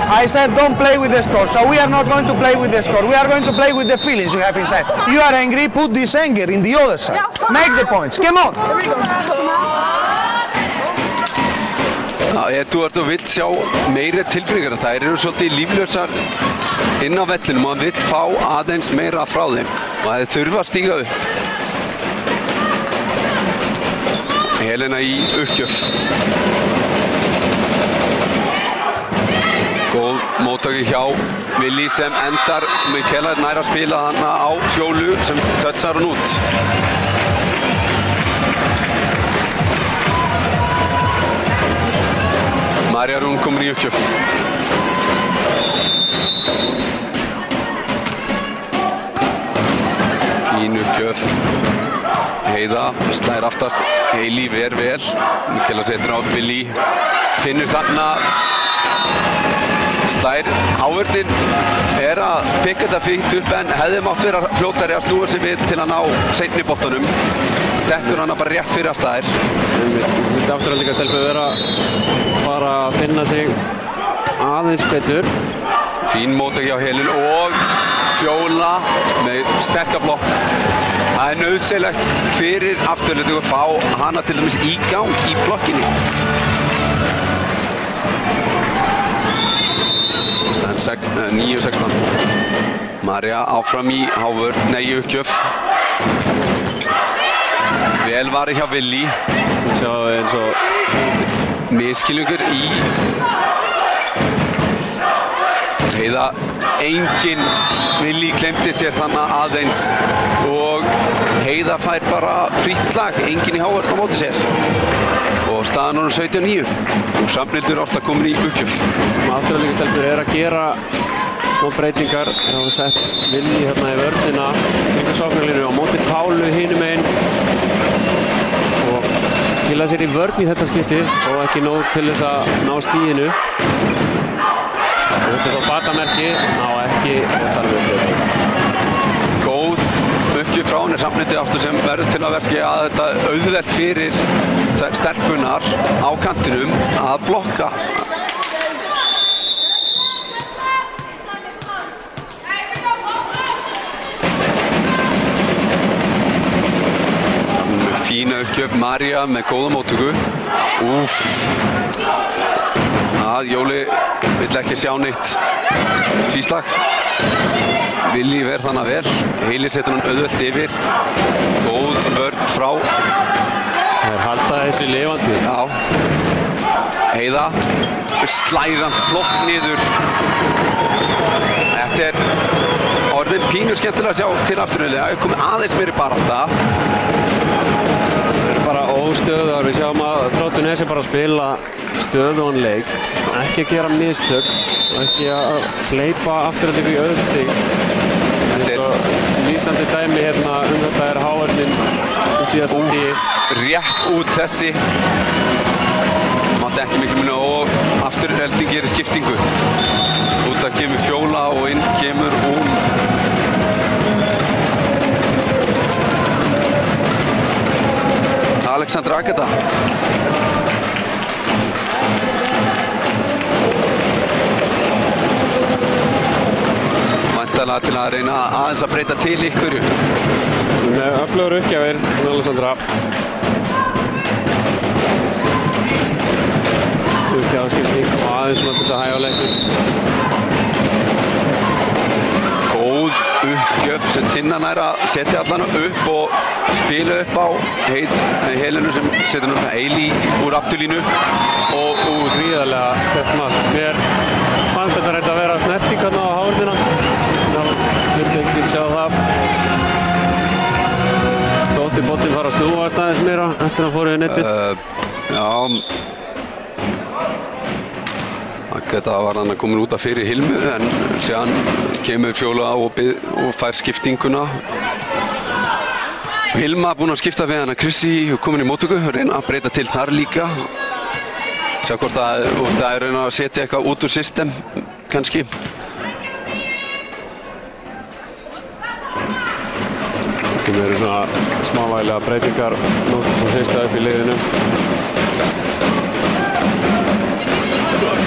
I said don't play with the score, so we are not going to play with the score. We are going to play with the feelings you have inside. You are angry, put this anger in the other side. Make the points. Come on. Eduardo vill sjá meiri tilfinningar. Þær eru svolítið líflausar inn á vellinum og hann vill fá aðeins meira frá þeim og það þurfa að stíga upp. Helena í uppgjöf. Góð móttaki hjá Willi sem endar. Mikaela nær að spila hana á Fjólu sem touchar hann út. María Rún komin í uppgjöf. Fín uppgjöf. Heiða slær aftast. Heili ver vel. Mikaela setur á Willi. Finnur þarna. Slær. Hávörnin að pikka þetta fínt upp en hefði mátt vera fljótari að snúa sig við til að ná seinni boltanum. dettur hana bara rétt fyrir aftur þær. Ég finnst afturhaldingarstelpur vera bara að finna sig aðeins betur. Fín móttök hjá Helenu og Fjóla með sterka blokk. Það er nauðsynlegt fyrir afturhaldingu að fá hana til dæmis í gang í blokkinni. Staðan 9-16. Marja áfram í uppgjöf. Vel varið hjá Willi. Sjá eins og miskilningur í Heiða. Engin Willi glemdi sér þannig aðeins og Heiða fær bara frítt slag, engin í hávörn á móti sér. Og staðan orðin 17-9 og Hrafnhildur ofta komin í uppgjöf. Afturhaldingarstelpur að gera smá breytingar. Það var sett Willi hérna í vörnina kringum sóknarlínu á móti Pálu hinum megin og skila sér í vörn í þetta skipti og ekki nóg til þess að ná stíginu. Þetta er þá batamerki, ná ekki og þar við uppgjöf. Góð uppgjöf frá henni Hrafnhildi aftur sem verður til að verka að þetta auðvelt fyrir þær stelpunar á kantinum að blokka. Fína uppgjöf, Marja með góða móttöku. Jóli vill ekki sjá neitt tvíslag. Willi ver þannig vel. Heili setur hann auðvelt yfir. Góð vörn frá. Það halda þessu lifandi. Já. Heiða. Slæðan flott niður. Þetta er orðin pínu skemmtilega að sjá til afturhaldið. Það er komið aðeins meiri barátta. Það er bara óstöðugar. Við sjáum að Þróttur er bara að spila stöðugan leik. Ekki að gera mistök og ekki að hleypa afturhaldingu í öðulstig. Þetta er lýsandi dæmi hérna þetta er hávörnin í síðasta stigi. Rétt út þessi. Mátti ekki miklu minna og afturhalding gerir skiptingu. Út af kemur Fjóla og inn kemur hún. Alexandra Agata. Til að reyna aðeins að breyta til ykkurju. Með öflugur uppgjafir, Alexandra. Uppgjafaskipting og aðeins svona þess að hægja á leiknum. Góð uppgjöf sem Tinna nær að setja allan upp og spila upp á Helenu sem setur upp Eili úr afturlínu og úr gríðarlega sterkt mark. Mér fannst þetta reynd að vera snerting hérna á hávörnina. Það vildi ekki sjá það. Þótti boltinn fara að snúast aðeins meira eftir að hann fór í netið. Já. Agata var hann að koma út af fyrir Hilmu en síðan kemur Fjóla og fær skiptinguna. Hilma búinn að skipta við hann að Krissi og komin í móttöku og reyna að breyta til þar líka. Sjá hvort að það er reyna að setja eitthvað út úr system kannski. Það eru svona smávægilega breytingar nú sem hrista upp í liðinu.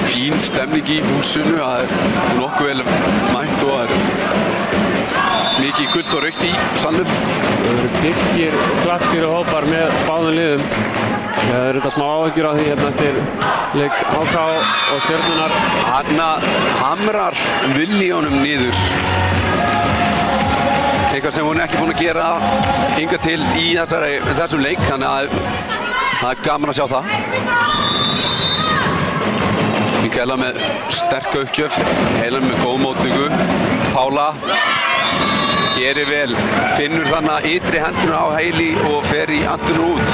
Fín stemning í húsinu, það er nokkuð vel mætt og það er mikið gult og rautt í salnum. Það eru byggir klappskýru hópar með báðum liðum. Það eru þetta smá áhyggjur á því hérna eftir leik HK og Stjörnunar. Hanna hamrar Willionum niður. Eitthvað sem hún er ekki búin að gera hingað til í þessum leik, þannig að það er gaman að sjá það. Mikaela með sterk uppgjöf, Heilan með góð móttöku. Pála gerir vel, finnur þannig ytri hendurna á Heili og fer í andunum út.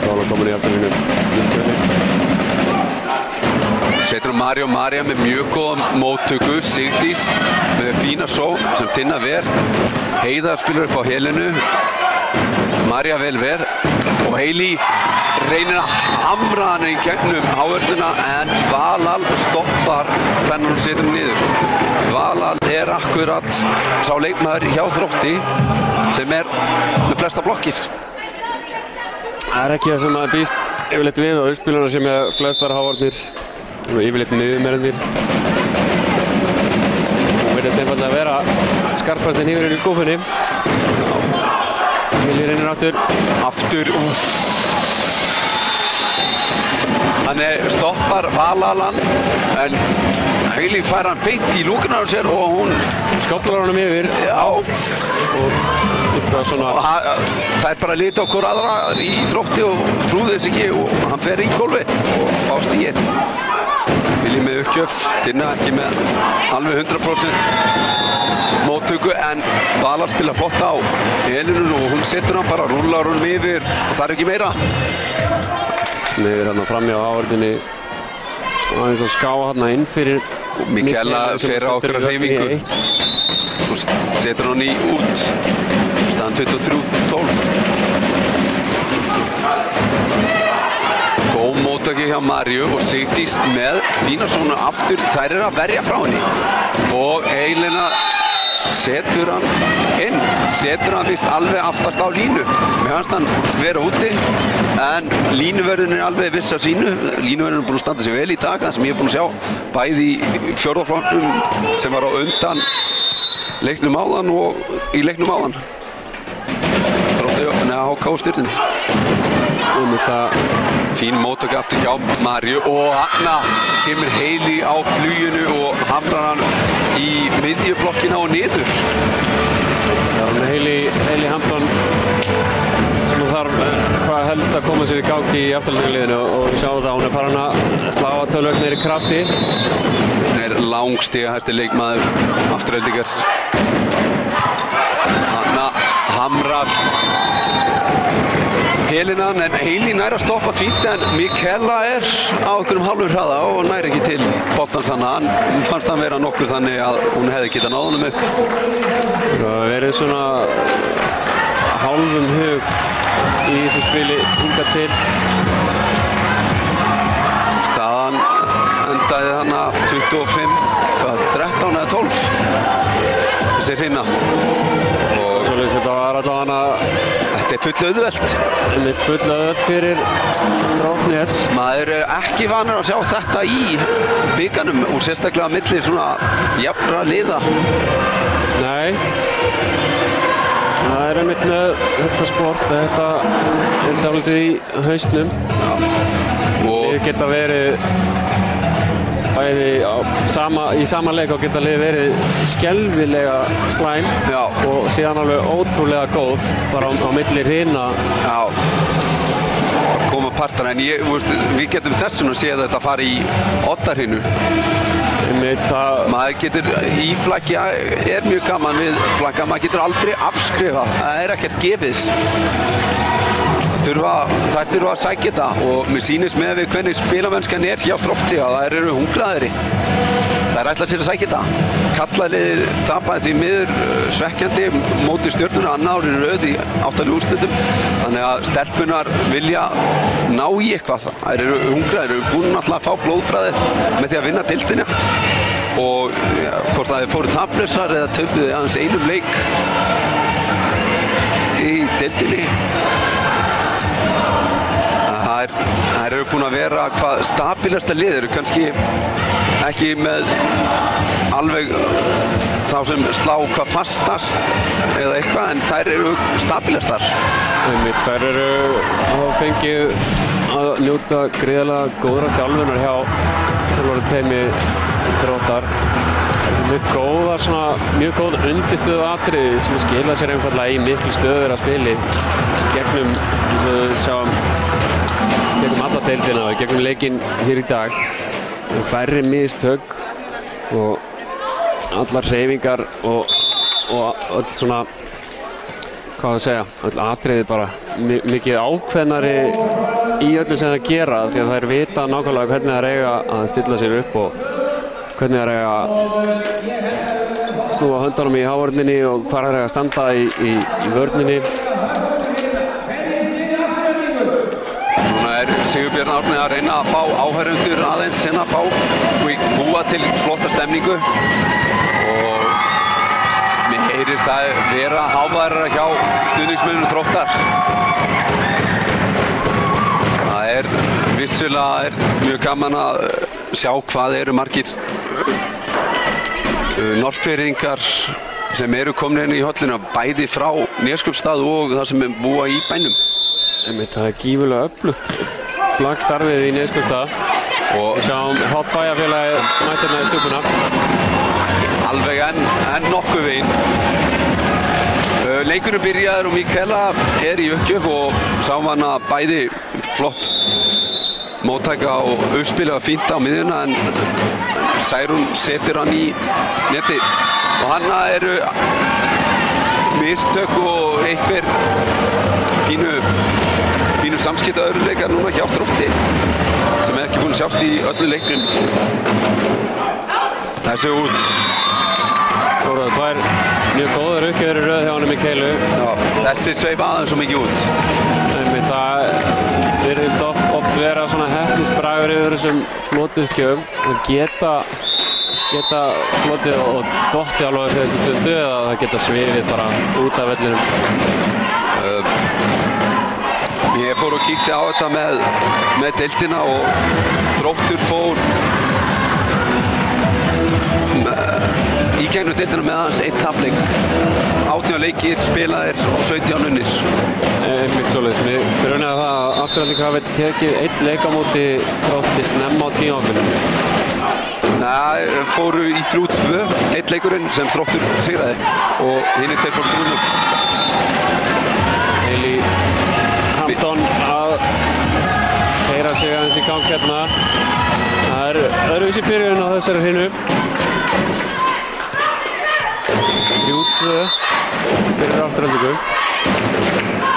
Pála komin í afturlínu. Setur Marja með mjög góða móttöku, Sigdís með fína só sem Tinna ver. Heiða spilar upp á Helenu, Marja vel ver og Heili reynir að hamra hann í gegnum hávörnina en Valal stoppar þennan og setur hann niður. Valal akkurat sá leikmaður hjá Þrótti sem með flesta blokkir. Það ekki það sem maður býst yfirleitt við á uppspiluna sem með flestar hávörnir og yfirleitt miðumernir. Hún verðist einfallega að vera skarpastinn hnífurinn í skúfunni. Hilli reynir aftur. Þannig stoppar Valalan en Hilli fær hann beint í lúkuna á sér og hún skoplar honum yfir. Já. Og svona fær bara lit á hver aðra í Þrótti og trúði þess ekki og hann fer í gólfið og fá stigið. Hilli með uppgjöf, Tinna ekki með alveg 100% móttöku en Valar spila flott á Elinu og hún setur hann bara, rúlar honum yfir og það ekki meira. Sniður hann framhjá ávörðinni og aðeins að ská hann inn fyrir Mikela fer á okkur hreyfingu og setur hann í út staðan 23-12. Góð móttaki hjá Maríu og Sigdís með fína svona aftur, þær að verja frá henni og Elina setur hann inn, setur hann vist alveg aftast á línu. Mér fannst hann vera úti en línuverðin alveg viss af sínu. Línuverðin búin að standa sig vel í dag, það sem ég búin að sjá bæði í fjórðafloknum sem var á undan leiknum áðan og í leiknum áðan. Þrótti HK styrtinni. Fín móttaka aftur hjá Maríu og Anna kemur Heili á fluginu og hamrar hann í miðjublokkina og niður. Það er Heili Hampton sem þarf hvað helst að koma sér í gang í afturhaldingarliðinu og við sjáum það að hún er farin að slá að tölvöld niður í krafti. Hún er langstigahæsti leikmaður afturhaldingar. Anna hamrar Helinan en Heili nær að stoppa fínt en Mikela á einhverjum hálfur hraða og nær ekki til boltans þannig. Hún fannst hann vera nokkur þannig að hún hefði getað náð honum upp. Það verið svona hálfum hug í þessu spili hingað til. Staðan endaði þarna 25-13 eða 12. Þessi hreina. Og svoleiðis þetta var allavega þetta er full auðvelt. Full auðvelt fyrir Þróttnes. Maður er ekki vanur að sjá þetta í bikarnum og sérstaklega á milli svona jafnra liða. Nei. Það er einmitt með þetta sport, þetta er dálítið í hausnum. Lið geta verið bæði í sama leik og geta lið verið skelfilega slæm og síðan alveg ótrúlega góð bara á milli hrina. Já, koma partar en við getum þessum að sé að þetta fari í oddarhrinu. Maður getur í flaggi er mjög gaman við flagga, maður getur aldrei afskrifa, það er ekkert gefis. Þær þurfa að sækja þetta og mér sýnist með við hvernig spilamennskan er hjá Þrótti að þær eru hungraðri. Þær ætla sér að sækja þetta. Kallaliðið tapaði því miður svekkjandi móti Stjörnuna annað árið röð í 8. úrslitum. Þannig að stelpunar vilja ná í eitthvað. Þær eru hungraðir, eru búin alltaf að fá blóðbræðið með því að vinna deildina. Og hvort það fóru taplausar eða töpuðu aðeins einum leik í deildinni. Það eru búin að vera hvað stabilasta lið, eru kannski ekki með alveg þá sem slá hvað fastast eða eitthvað en þær eru stabilastar. Þær eru að fengið að njóta gríðarlega góðra þjálfunar hjá þjálfarteimi Þróttar. Mjög góð undirstöðu atriði sem skila sér einfallega í miklu stöður að spili gegnum, eins og við sjáum, gegnum alla deildina og gegnum leikinn hér í dag. Færri mistök og allar hreyfingar og öll svona, hvað að segja, öll atriði bara mikið ákveðnari í öllu sem það gera því að þær vita nákvæmlega hvernig það eiga að stilla sér upp og hvernig það eiga að snúa höndunum í hávörninni og hvað það eiga að standa í vörninni. Núna er Sigurbjörn Árni að reyna að fá áhorfendur aðeins hérna að búa til flotta stemningu og mér heyrist að vera háværar hjá stuðningsmönnum Þróttar. Það vissulega mjög gaman að sjá hvað eru margir Norðfirðingar sem eru komnir inn í höllina, bæði frá Neskaupstað og það sem búa í bænum. Það gífurlega öflugt blagstarfið í Neskaupstað og við sjáum hálft bæjarfélagið mættirna í stúkuna. Alveg enn nokkuð veginn. Leikurinn byrjaður og Mikaela í uppgjöf og sáum hana bæði flott móttaka og uppspila fínt á miðjuna en Særún setur hann í neti og hana eru mistök og einhver pínu samskiptaörðuleikar núna hjá Þrótti sem ekki búin að sjást í öllu leiknum. Þessi út. Tvær mjög góðar uppgjörur í röð hjá hann Mikaelu. Já, þessi sveif aðeins svo mikið út. Það virðist oft vera svona heppnisbragur yfir þessum floti uppgjöfum og geta flotið og dottið alveg fyrir þessu stundu eða það geta svifið bara út af vellinum. Ég fór og kíkti á þetta með deildina og Þróttur fór í gegnum deildina með aðeins 1 tapleik. 18 leikir spilaðir og 17 unnir. Einmitt svoleiðis. Mig grunaði það að Afturelding hafi tekið 1 leik á móti Þrótti snemma á tímabilinu. Nei, fóru í 3-2, 1 leikurinn sem Þróttur sigraði og hinir 2 fóru 3-0. Hayley Hampton að keyra sig aðeins í gang hérna. Það öðruvísi byrjun á þessari hrinu. 3-2 fyrir Aftureldingu.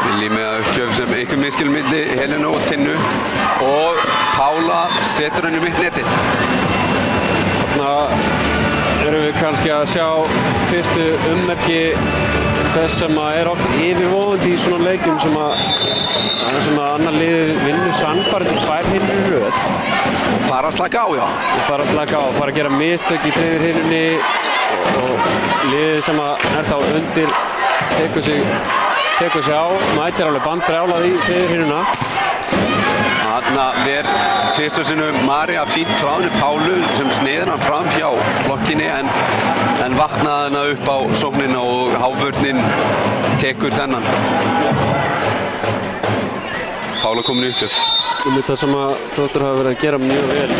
Lillý með uppgjöf sem einhver miskil milli Helenu og Tinnu og Pála setur henni mitt netið. Þarna erum við kannski að sjá fyrstu ummerki þess sem er oft yfirvofandi í svona leikjum sem að annar liðið vinnur sannfærandi 2 hrinur í röð. Fara að slaka á, já. Fara að slaka á, fara að gera mistök í 3. hrinunni og liðið sem er þá undir tekur sig á, mætir alveg bandbrjálað í 3. hrinuna. Þarna ver tvisvarsinnum María fínt frá henni Pálu sem sneiðir hann fram hjá blokkinni en vaknaði hana upp á sóknina og hávörnin tekur þennan. Pála komin í uppgjöf. Það sem að Þróttur hafa verið að gera mjög vel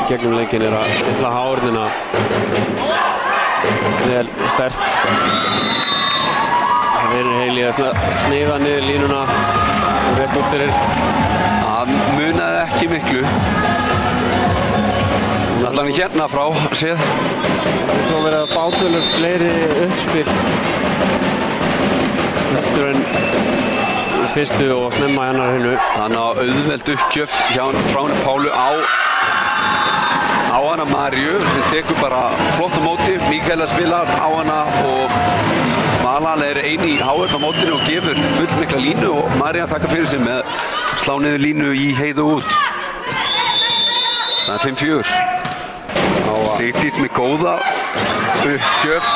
gegnum leikin er að stilla hávörnina vel sterkt. Það verður Hayley að sneiða niður línuna og rétt út fyrir. Það munaði ekki miklu. Allan hérna frá séð. Það var verið að fá töluvert fleiri uppspil heldur en fyrstu og snemma hennar hinu. Hann á auðveld uppgjöf frá henni Pálu á hana Maríu sem tekur bara flott á móti. Mikaela spilar á hana og Malal er eini í háörn á mótinu og gefur fullmikla línu og María þakkar fyrir sig með slá niður línu í Heiðu út. Það er 5-4. Sigdís með góða uppgjöf.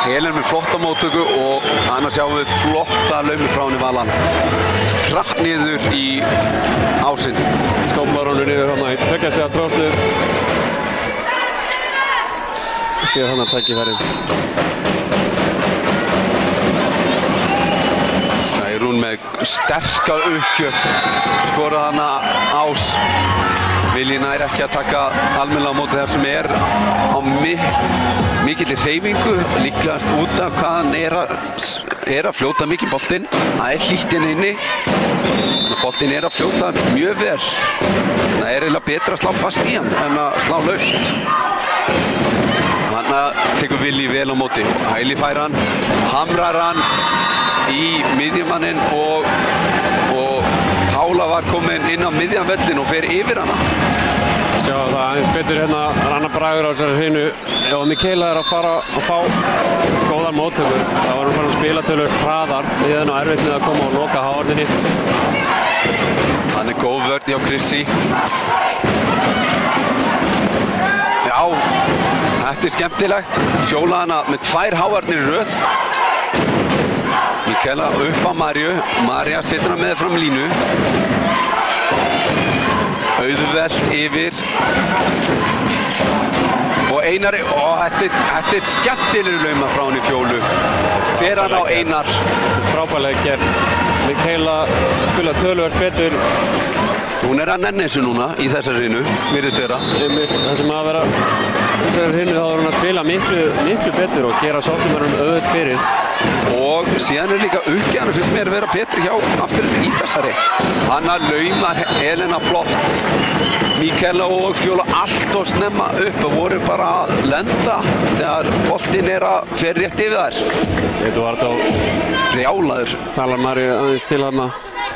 Helen með flotta móttöku og annars sjáum við flotta laumi frá henni Valan. Hratt niður í ásinn. Skópmarónu niður hann í tveggjastiga tróðslu. Sér hann að tækifærin. Særún með sterka uppgjöf. Skoraði hana Ás. Vilji nær ekki að taka almennilega á móti þar sem er á mikilli hreyfingu, líklegast út af hvað hann er að fljóta mikið boltinn. Það er hlýtt inni. Boltinn er að fljóta mjög vel. Það er eiginlega betra að slá fast í hann en að slá laust. Þannig að tekur Vilji vel á móti. Hayley fær hann, hamrar hann í miðjumanninn og Pála var komin inn á miðjan völlin og fer yfir hana. Sjá það aðeins betur hérna Rannar Bragur á þessari hreinu. Ef Mikaela að fara að fá góðar móttökur, þá var hann farin að spila tölur hraðar liðan og erfitt með að koma og loka hávarninni. Hann góð vörn hjá Chrissy. Já, þetta skemmtilegt. Fjóla hana með 2 hávarnir í röð. Mikaela upp á Marju. Marja setur hana með fram línu. Auðvelt yfir. Og Einari, þetta skemmtilegur lauma frá henni Fjólu. Fer hann á Einar. Frábærlega gert. Mikaela spila töluvert betur. Hún að nenni þessu núna í þessari hreinu, virðist vera. Það sem að vera þessari hreinu þá er hún að spila miklu betur og gera sóknarmönnum auðvelt fyrir. Og síðan líka uppgjörn finnst mér að vera betri hjá afturöldin í þessari. Hann að laumar Elena flott. Mikaela og Fjóla allt og snemma upp og voru bara að lenda þegar boltinn að fer rétt yfir þær. Eduardo brjálaður. Talar Marju aðeins til hana.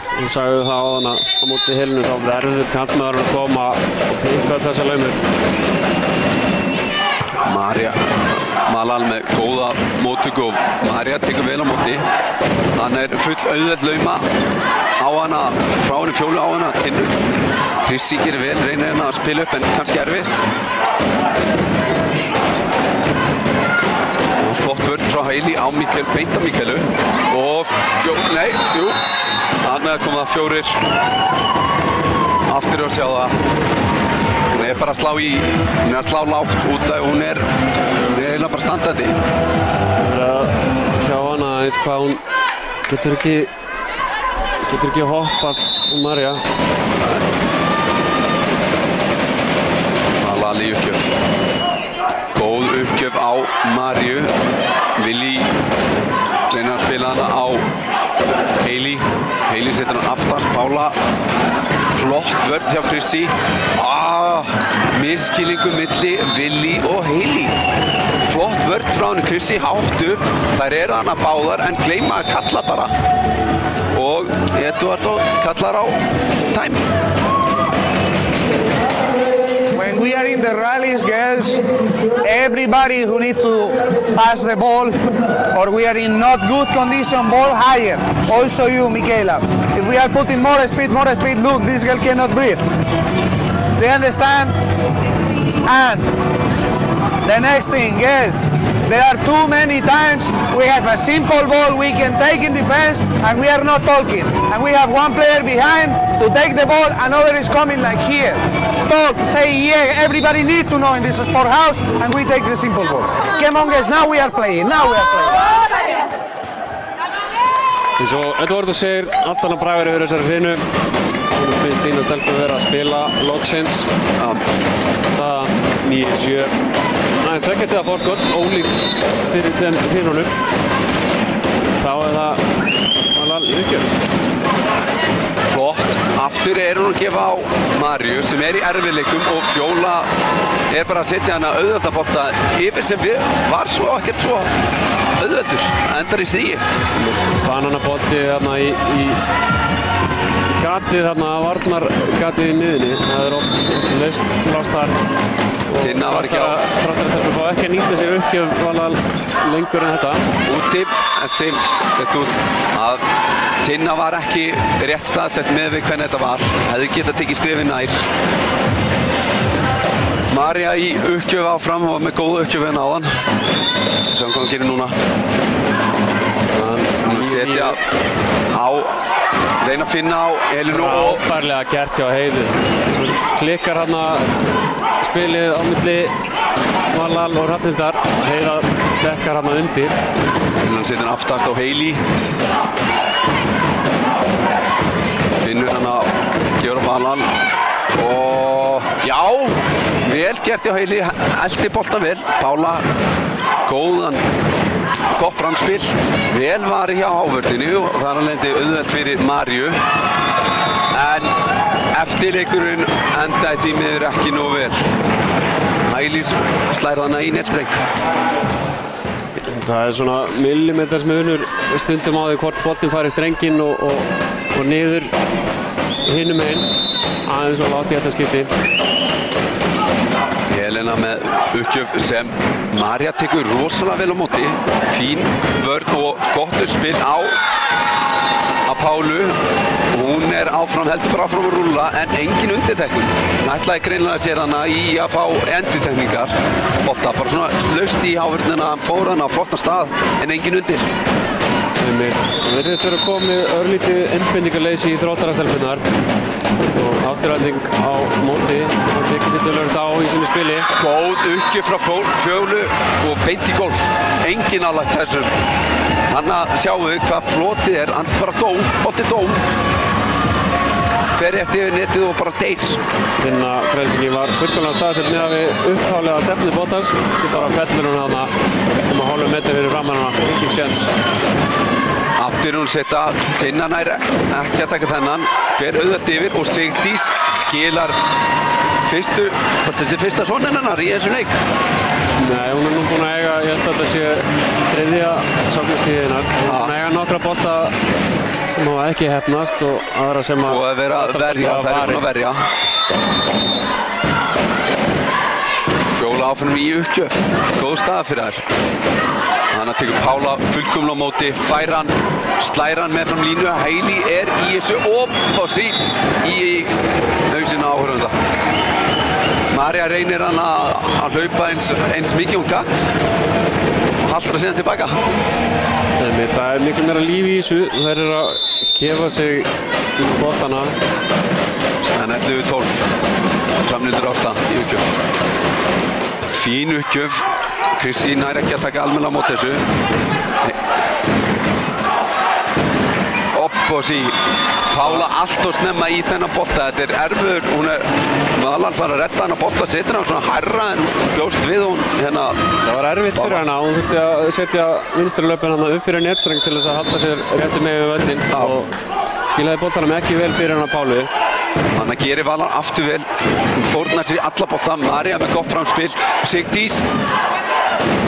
Hún sagði það áðan að á móti Helenu þá verður kantmaðurinn að koma og pikka upp þessa laumur. Marja Malal með góða móttöku og Marja tekur vel á móti. Hann full auðveld lauma á hana, frá henni Fjólu á hana Tinnu. Chrissy gerir vel, reynir henni að spila upp en kannski erfitt. Og flott vörn frá Hailey á beint á Mikaelu. Og hann komið að 4 aftur að sjá það. Hún bara að slá lágt út að hún eiginlega bara standandi. Það að sjá hana eins hvað hún getur ekki hoppað Marja. Malal í uppgjöf. Góð uppgjöf á Marju. Willi reynir að spila hana á Hailey. Hailey setur hann aftast. Pála. Flott vörn hjá Chrissy. Miskilningu milli Willi og Hailey. Flott vörn frá henni Chrissy, hátt upp. Þær hana báðar en gleyma að kalla bara. Og Eduardo kallar á time. When we are in the rallies, girls, everybody who needs to pass the ball or we are in not good condition, ball higher. Also you, Mikaela. If we are putting more speed, look, this girl cannot breathe. Do you understand? And the next thing, girls, there are too many times we have a simple ball we can take in defense and we are not talking. And we have one player behind to take the ball, another is coming like here. Talk, say yeah, everybody needs to know in this sport house and we take the simple ball. Come on guys, now we are playing, Eins og Eduardo segir, allt annað bragur yfir þessari hreinu. Hún finnst sína stelpur vera að spila loksins. Staða 9-7. Aðeins 2 stiga forskot, ólík fyrir sem hrinunum. Þá það Malal í uppgjöf. Flott. Aftur hún að gefa á Marju sem í erfiðleikum og Fjóla bara að setja hana auðveldabolta yfir sem var ekkert svo auðveldur. Endar í stígi. Bananabolti þarna í gatið þarna, varnargatið í miðunni. Það oft laust pláss þar. Tinna var ekki á. Þráttarastelpur fá ekki að nýta sér uppgjöf Malal lengur en þetta. Úti, þessi að Tinna var ekki rétt staðsett með við hvernig þetta var. Hefði getað tekið skrefið nær. Marja í uppgjöf áfram og með góða uppgjöf hérna áðan. Sjáum hvað hann gerir núna. Hún setja á, reyna að finna á Elinu og... Frábærlega gert hjá Heiðu. Hún klikkar hérna spilið á milli Malal og Hrafnhildar. Heiða dekkar hérna undir. Hann setur hann aftast á Hailey. Finnur hann að gera Malal. Og já, vel gert hjá Hailey. Elti boltan vel. Pála, gott framspil. Vel var hjá hávörðinu og það lendi auðvelt fyrir Marju. En eftirleikurinn endaði því miður ekki nógu vel. Hailey slær hana í netstreng. Það svona millimeters munur stundum á því hvort boltinn fari í strenginn og niður hinum einn. Aðeins og látt í þetta skipti. Helena með uppgjöf sem María tekur rosalega vel á móti. Fín vörn og gott spil á Pálu. Hún áfram, heldur bara áfram að rúlla en engin undirtekning. Hún ætlaði greinilega sér hana í að fá endurtekningar. Bolta bara svona laust í hávörnina, fór hana á flottan stað en engin undir. Það virðist vera komið örlítið einbindingarleysi í Þróttarastelpunnar og afturhalding á móti og tekið sér töluvert á í sínu spili. Góð uppgjöf frá Fjólu og beint í golf. Engin nálægt þessum. Þannig sjáum við hvað flotið hann bara dó, boltið dó. Fer rétt yfir netið og bara deyr. Finna Frelsingi var fullkomlega staðsett með að við upphálega stefnu boltans. Svo bara fellur hún hana hálfum metri fyrir framan hana, engin séns. Aftur hún setja Tinna nær ekki að taka þennan, fer auðvelt yfir og Sigdís skilar fyrsta soninn hennar í þessu leik. Nei, hún nú búin að eiga, ég held að þetta sé þriðja sóknarstíð hennar. Hún búin að eiga nokkra bolta sem hafa ekki heppnast og aðra sem að... Og að vera að verja, það er hún að verja. Fjóla áfram í uppgjöf, góð staða fyrir þær. Þannig að tekur Pála fullkomlega á móti, fær hann, slær hann með fram línu. Hailey í þessu og sí í hausinn á áhörfunda. María reynir hann að hlaupa eins mikið hún gatt og haltra síðan tilbaka. Það er miklu meira líf í þessu, þær að gefa sig í boltana. En 11-12, framnýttur ásta í uppgjöf. Fín uppgjöf. Krissi nær ekki að taka almennilega á móti þessu. Og sí, Pála allt og snemma í þennan bolta. Þetta erfiður, hún alveg fara að redda hann að bolta, setur hann svona hærra en bjóst við hún hérna. Það var erfitt fyrir hana, hún þurfti að setja vinstri löpinn hann upp fyrir netstreng til þess að halda sér réttu megin við völlinn og skilaði boltanum ekki vel fyrir hana Pálu. Þannig að gerir Valar aftur vel, hún fórnar sér í alla bolta, María með gott framspil, Sigdís.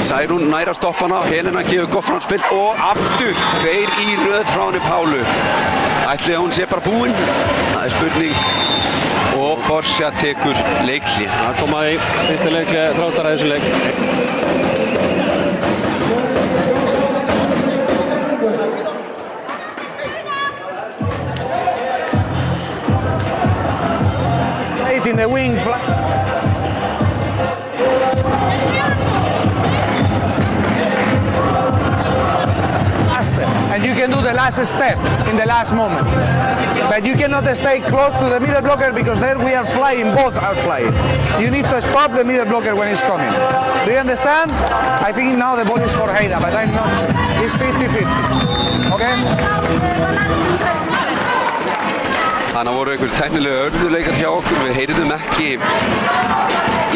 Særún nær að stoppa hana, Helena gefur gott framspil og aftur tveir í röð frá henni Pálu. Ætli að hún sé bara búinn? Það er spurning. Og Borja tekur leikli. Það kom að því fyrsta leikli Þróttar að þessu leik. In the wing and you can do the last step in the last moment. But you cannot stay close to the middle blocker because there we are flying, both are flying. You need to stop the middle blocker when it's coming. Do you understand? I think now the ball is for Heida, but I'm not sure. It's 50-50. Okay? Þannig voru einhver tæknilega örðuleikar hjá okkur, við heyrðum ekki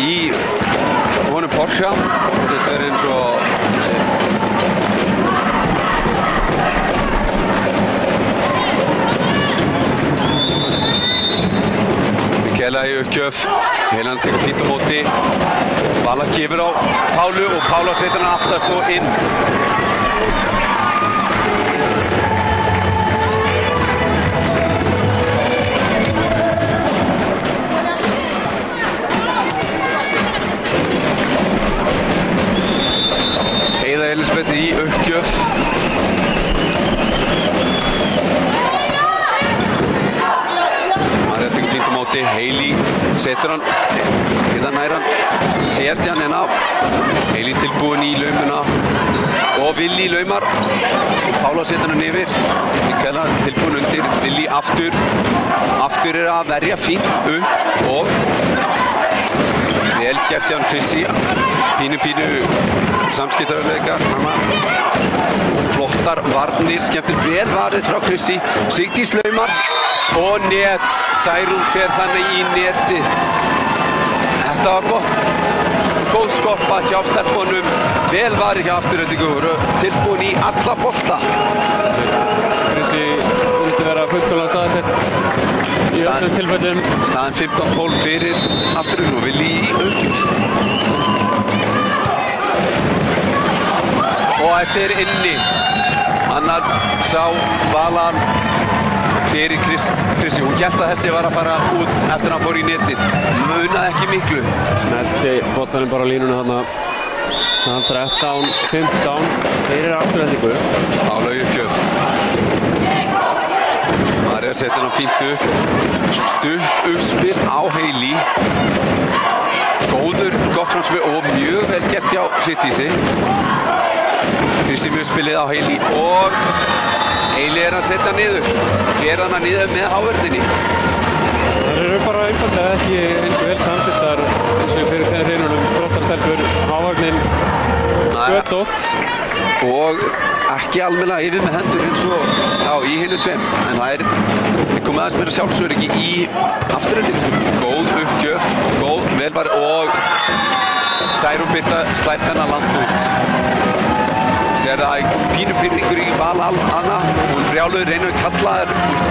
í honum Borja. Það verður eins og... Mikaela í uppgjöf, Helena tekur fínt á móti, Vala gefur á Pálu og Pála setur hann aftast og inn. Elisabeth í uppgjöf. María tekur fínt á móti, Hailey setur hann, eða nær hann, setja hann hérna. Hailey tilbúin í laumuna og Willi laumar. Pála setur hann yfir, Mikaela tilbúin undir, Willi aftur. Aftur að verja fínt upp og vel gert hjá hann Krissi. Pínu samskiptaörðuleikar. Flottar varnir, skemmtilegt vel varið frá Krissi. Sigdís laumar og net. Særún fer þannig í netið. Þetta var gott. Góð skoppa hjá stelpunum. Vel varið hjá Aftureldingu. Tilbúin í alla bolta. Krissi vilti vera fullkomlega staðsett í öllum tilfellum. Staðan 15-12 fyrir Aftureldingu og Willi í uppgjöf. Og þessi inni. Annar sá Valan fyrir Krissi. Hún hélt að þessi var að fara út eftir að hann fór í netið. Munaði ekki miklu. Smelti boltanum bara á línuna þarna. Þannig 13-15 fyrir Aftureldingu. Á lauggjöf. María setur hann fínt upp. Stutt uppspil á Hailey. Gott framspil og mjög vel gert hjá Sittísi. Krissi mjög spilið á Hailey og Hailey að setja niður. Fer hana niður með hávörninni. Það eru bara einfallega ekki eins og vel samstilltar eins og fyrir hreinunum. Þróttarstelpur, hávörnin, götótt. Og ekki almennilega yfir með hendur eins og í hinu tveim. En það er komið aðeins meira sjálfsöryggi í Aftureldingu. Góð uppgjöf, góð velvar og Særún Birta slær þennan land út. Sér það er pínu pyrringur í Valhall hana. Hún brjáluður reynir að kalla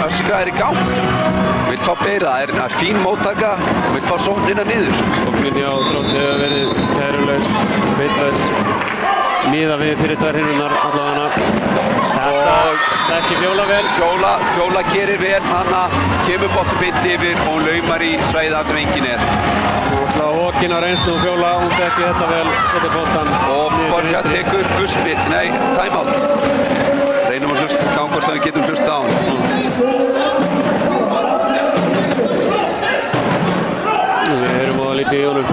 öskra í gang. Vill fá beira, það er fín móttaka og vill fá sóknina niður. Sóknin hjá Þrótti hefur verið kærulaus, vitlaus, miðað við fyrir tvær hinnunar allavega. Þetta ekki Fjóla vel. Fjóla gerir vel, hana kemur bolti beint yfir og hún laumar í svæðið sem engin er. Hókin á reynslu og Fjóla, hún tekki þetta vel, setur boltan. Og Borga tekur busspil, nei, timeout. Reynum að hlusta, hvort að við getum hlusta á hann. Við heyrum á það lítið í honum.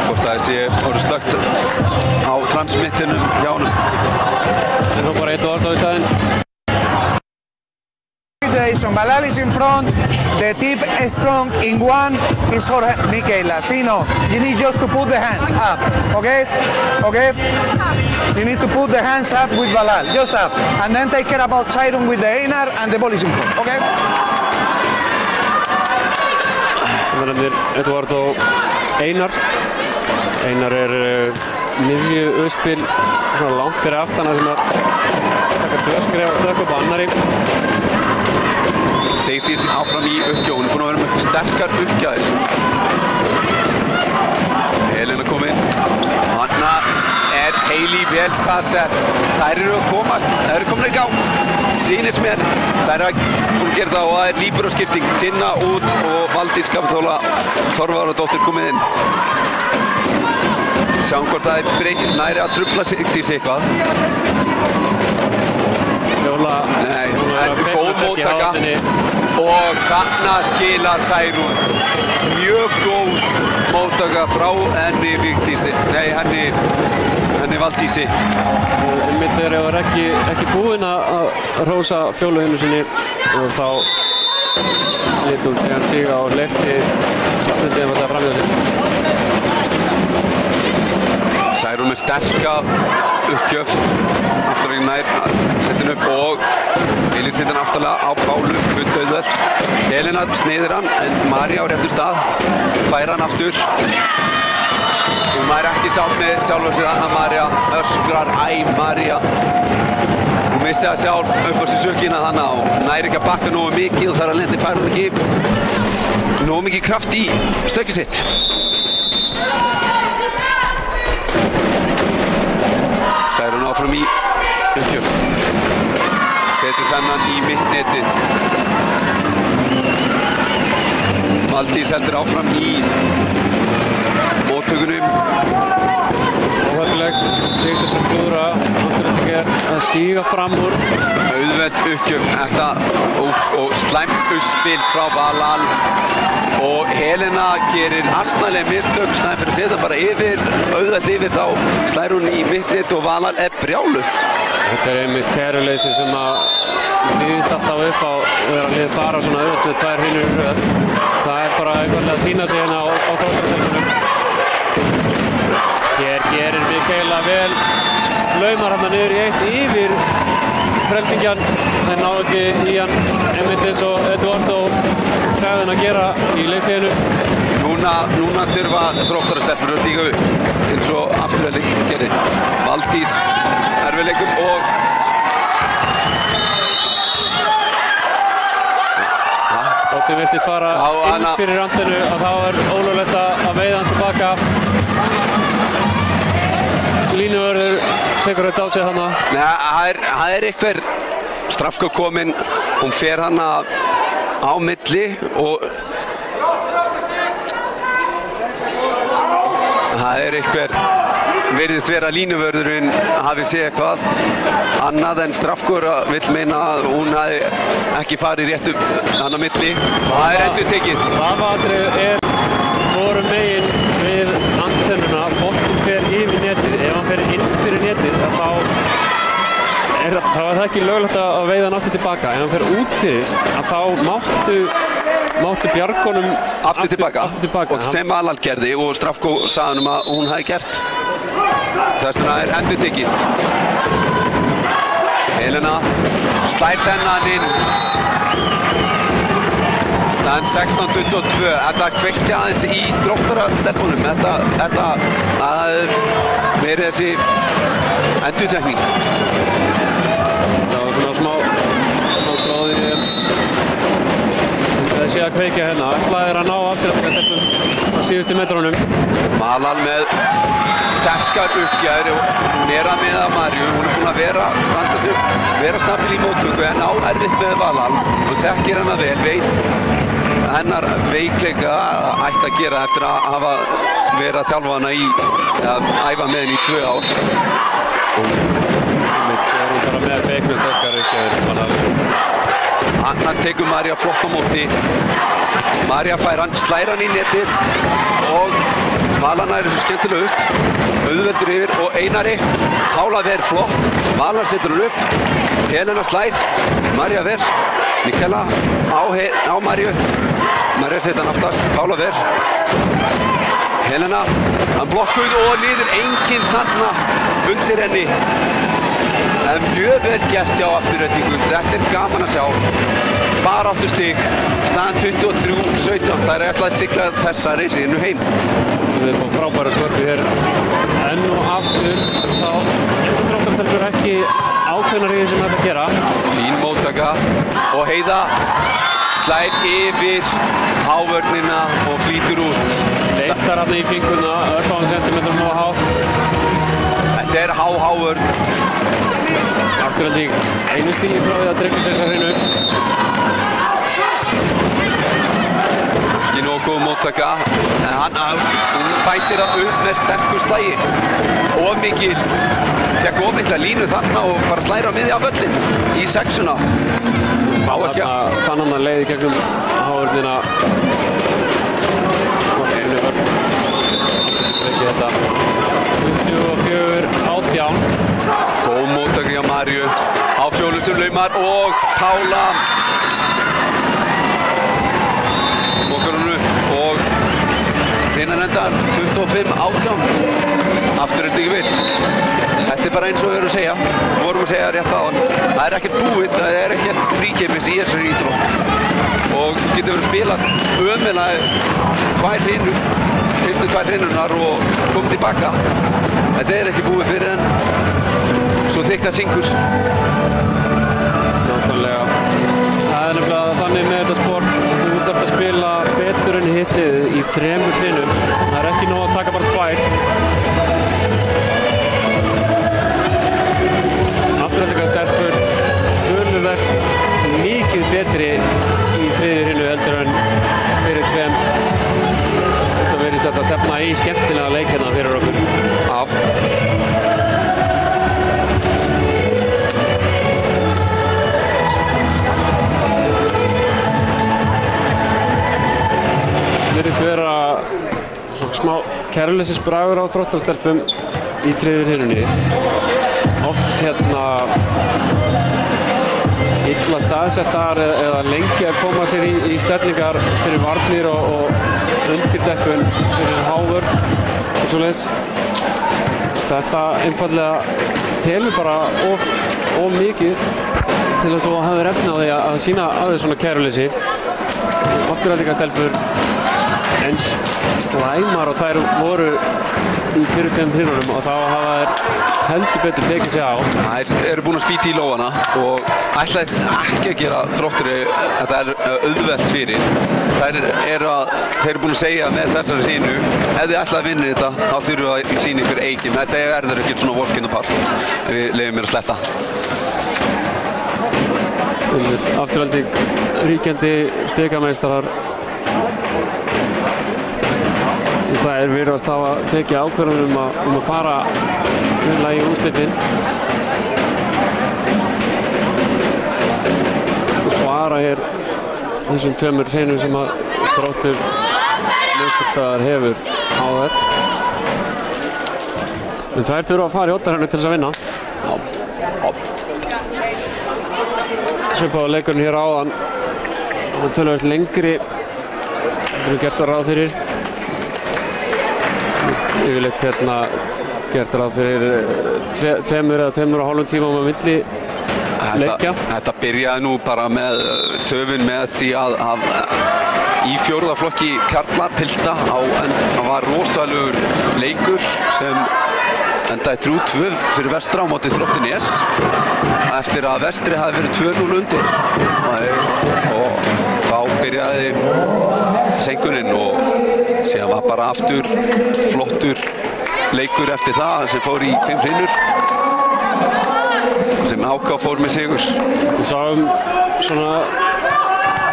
Hvort að þessi voru slögt á transmittinum hjá honum. En þá bara Eduardo í staðinn. Balal is in front, the tip is strong in one is for Michaela. Sino, you need just to put the hands up, okay? Okay? You need to put the hands up with Balal, just up. And then take care about Særún with the Einar and the ball is in front, okay? Þannig er Eduardo Einar. Einar miðju uppspil svona langt fyrir aftana sem að taka 2 skref og stökk upp á annari. Seitis áfram í uppgjá, hún er búin að vera með sterkar uppgjæðir. Helena kom inn. Hanna er Hailey vel staðsett. Þær eru að komast, þær eru komin í gang. Sýnist mér, þær eru að gera það og það er líbero-skipting. Tinna út og Valdís Kapitola Þorvaradóttir komið inn. Sjáum hvort það er næri að trufla Seitis eitthvað. Fjóla, nei, það er góð móttaka og þarna skilar Særún. Mjög góð móttaka frá henni Vigdísi, nei henni Valdísi. Mitt er ekki búinn að hrósa Fjólu einu sinni og þá lét hún þegar hann síga og hleypti hrafnindið að það framhjá sig. Særún með sterka uppgjöf, afturlegin nær, setja hann upp og Elín setja hann aftarlega á Pálu, fullt auðvelt. Helena sneiðir hann, en María á réttum stað, fær hann aftur. Hún væri ekki sátt með sjálfur sig þannig að María öskrar, María. Hún vissi það sjálf upp á sér sökina þannig og næri ekki að bakka nógu mikið og þar að lendi fær hún ekki nógu mikið kraft í stökkið sitt. Særún áfram í uppgjöf. Setur þennan í mittnetið. Valdís heldur áfram í móttökunum. Óhættulegt, slíktur sem klúðra. Afturölding að síga fram úr. Auðveld uppgjöf. Þetta og slæmt uppspil frá Valhall. Og Helena gerir asnaleg mistök, snæði fyrir að setja bara yfir, auðvelt yfir þá slær hún í mittnett og Valhall brjáluð. Þetta einmitt kæruleysi sem að líðist alltaf upp á þegar liðið fara svona auðvelt með 2 hinnur í röð. Það er bara einfallega að sína sig hérna á Þróttartelpunum. Hér gerir Michaela vel, laumar hann niður í 1 yfir frelsingjan, en ná ekki í hann einmitt eins og Eduardo sagði hann að gera í leiksíðinu. Núna þurfa Þróttarastelpur að stíga upp eins og Afturelding gerir. Valdís erfiðleikum og Þið virtist fara inn fyrir randinu að þá er ólöglegt að veiða hann tilbaka. Línuvörður tekur þetta á sig þarna. Nei, það er einhver Strafko kominn, hún fer hana á milli og það einhver virðist vera línuvörðurinn hafi séð eitthvað annað en Strafko vill meina að hún hafi ekki farið rétt upp hann á milli og það endurtekið. Vafaatriðið hvorum megin við antennuna, boltinn fer yfir netið. Ef hann fer inn fyrir netið þá er það ekki löglegt að veiða hann aftur tilbaka. Ef hann fer út fyrir þá máttu bjargonum aftur tilbaka. Og sem Valal gerði og Strafko sagði að hún hafi gert. Þess vegna endurtekið. Helena slær þennan inn. Staðan 16-22. Þetta kveikti aðeins í Þróttarastelpunum. Þetta verið þessi endurtekning. Það var svona smá gróði. Það sé að kveikja hérna. Ætlaðir að ná afturhaldstelpum á síðustu metrunum. Valal með sterkar uppgjær og hún að miða Maríu. Hún búin að vera stabil í móttöku en á erfitt með Valal og þekkir hana vel, veit hennar veikleika ætti að gera eftir að hafa verið að þjálfa hana æfa með henni í 2 ár. Og svo hún bara með beiknu sterkar uppgjær. Hann tekur María flott á móti. María fær hann, slær hann í netið og Valan er svo skemmtilega upp, auðveldur yfir og Einari, Pála ver flott, Valan setur hann upp, Helena slær, María ver, Mikela á Maríu, María setur hann aftast, Pála ver, Helena, hann blokkuð og niður enginn þarna undir henni. En mjög vel gert hjá Aftureldingu, þetta gaman að sjá. Baráttu stig, staðan 23-17, það ætla að sigla þessa reysinu heim. Við erum frábæra skörpu hér enn og aftur, þá Þróttarastelpur ekki ákveðnar í því sem þetta að gera. Fín móttaka og Heiða slær yfir hávörnina og flýtur út. Leittar hann í fingurna, örfáum sentimetrum og hátt. Þetta hávörn. Afturelding, einu stíli frá því að tryggja þessa hreinu. Ekki nógu góð móttaka, en hún bætir það upp með sterku slægi. Fekk mikla línu þarna og bara slæra á miðja á völlin í 6-una. Fann hann að leiði gegnum hávörnina. Ekki þetta. 24-18. Góð móttaka hjá Maríu. Á fjólu sem laumar og Pála. Mokkar hún upp og hreinan endar 25-18. Afturelding vil. Þetta bara eins og við erum að segja. Við vorum að segja rétt áðan. Það er ekkert búið, það er ekkert fríkeppnis í þessari íþrótt. Og þú getur verið að spila ömurlega fyrstu 2 hreinunar og komið tilbaka. Þetta er ekki búið fyrir en svo þykka syngur. Nákvæmlega. Það er nefnilega þannig með þetta sport. Þú þarf að spila betur en hitt liðið í 3 hreinum. Það er ekki nóg að taka bara 2. Aftureldingarstelpur töluvert mikið betri í 3. hreinu heldur en fyrir 2. Þetta verðist að stefna í skemmtilega leik hérna fyrir okkur. Virðist vera svona smá kæruleysisbragur á Þróttarastelpum í 3. hreinunni. Oft illa staðsettar eða lengi að koma sér í stellingar fyrir varnir og undirdekkun fyrir hávörn og svoleiðis. Þetta einfaldlega telur bara of mikið til þess að þú hafir efni á því að sýna aðeins svona kæruleysi. Aftureldingarstelpur eins slæmar og þær voru í fyrir 2 hreinunum og þá hafa þær heldur betur tekið sig á. Þær eru búin að spýta í lófana og ætlaði ekki að gera Þróttari þetta er auðvelt fyrir. Þeir eru búin að segja með þessari hreinu ef þið ætlaði að vinna þetta þá þurfum við að sýna ykkur eikim. Þetta verður ekkert svona walk in the park ef við leyfum mér að sletta. Afturhalding ríkjandi bikarmeistarar. Það virðast hafa tekið ákvörðun um að fara í úrslitin og svara hér þessum tveimur hreinum sem að Þróttur Neskaupstaðar hefur á þær. En þær þurfa að fara í Oddahreynu til þess að vinna. Svipaður leikurinn hér áðan, hann er töluvert lengri. Það er gert ráð fyrir. Yfirleitt hérna gert ráð fyrir tveimur eða 2,5 tímum á milli leikja. Þetta byrjaði nú bara með töfin með því að í fjórða flokki karla pilta en það var rosalegur leikur sem endaði 3-2 fyrir Vestra á móti Þróttur eftir að Vestri hafi verið 2-0 undir og þá byrjaði senkunin og síðan var bara aftur flottur leikur eftir það sem fór í 5 hrinur sem HK fór með sigurs. Þú sáum svona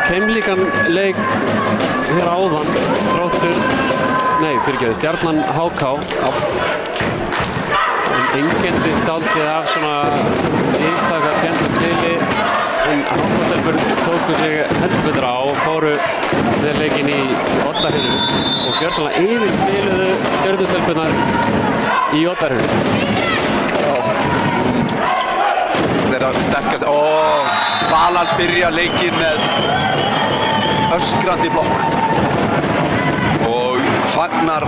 keimlíkan leik hér áðan Stjarnan HK en einkenndist dálítið af svona einstaka kenndustili en HK-stelpur tóku sig heldur betur á og fóru þeir leikinn í Oddahreynu og gjörsamlega yfirspiluðu Stjörnustelpurnar í Oddahreynu. Þeirra sterkast og Valar byrja leikinn með öskrandi blokk og fagnar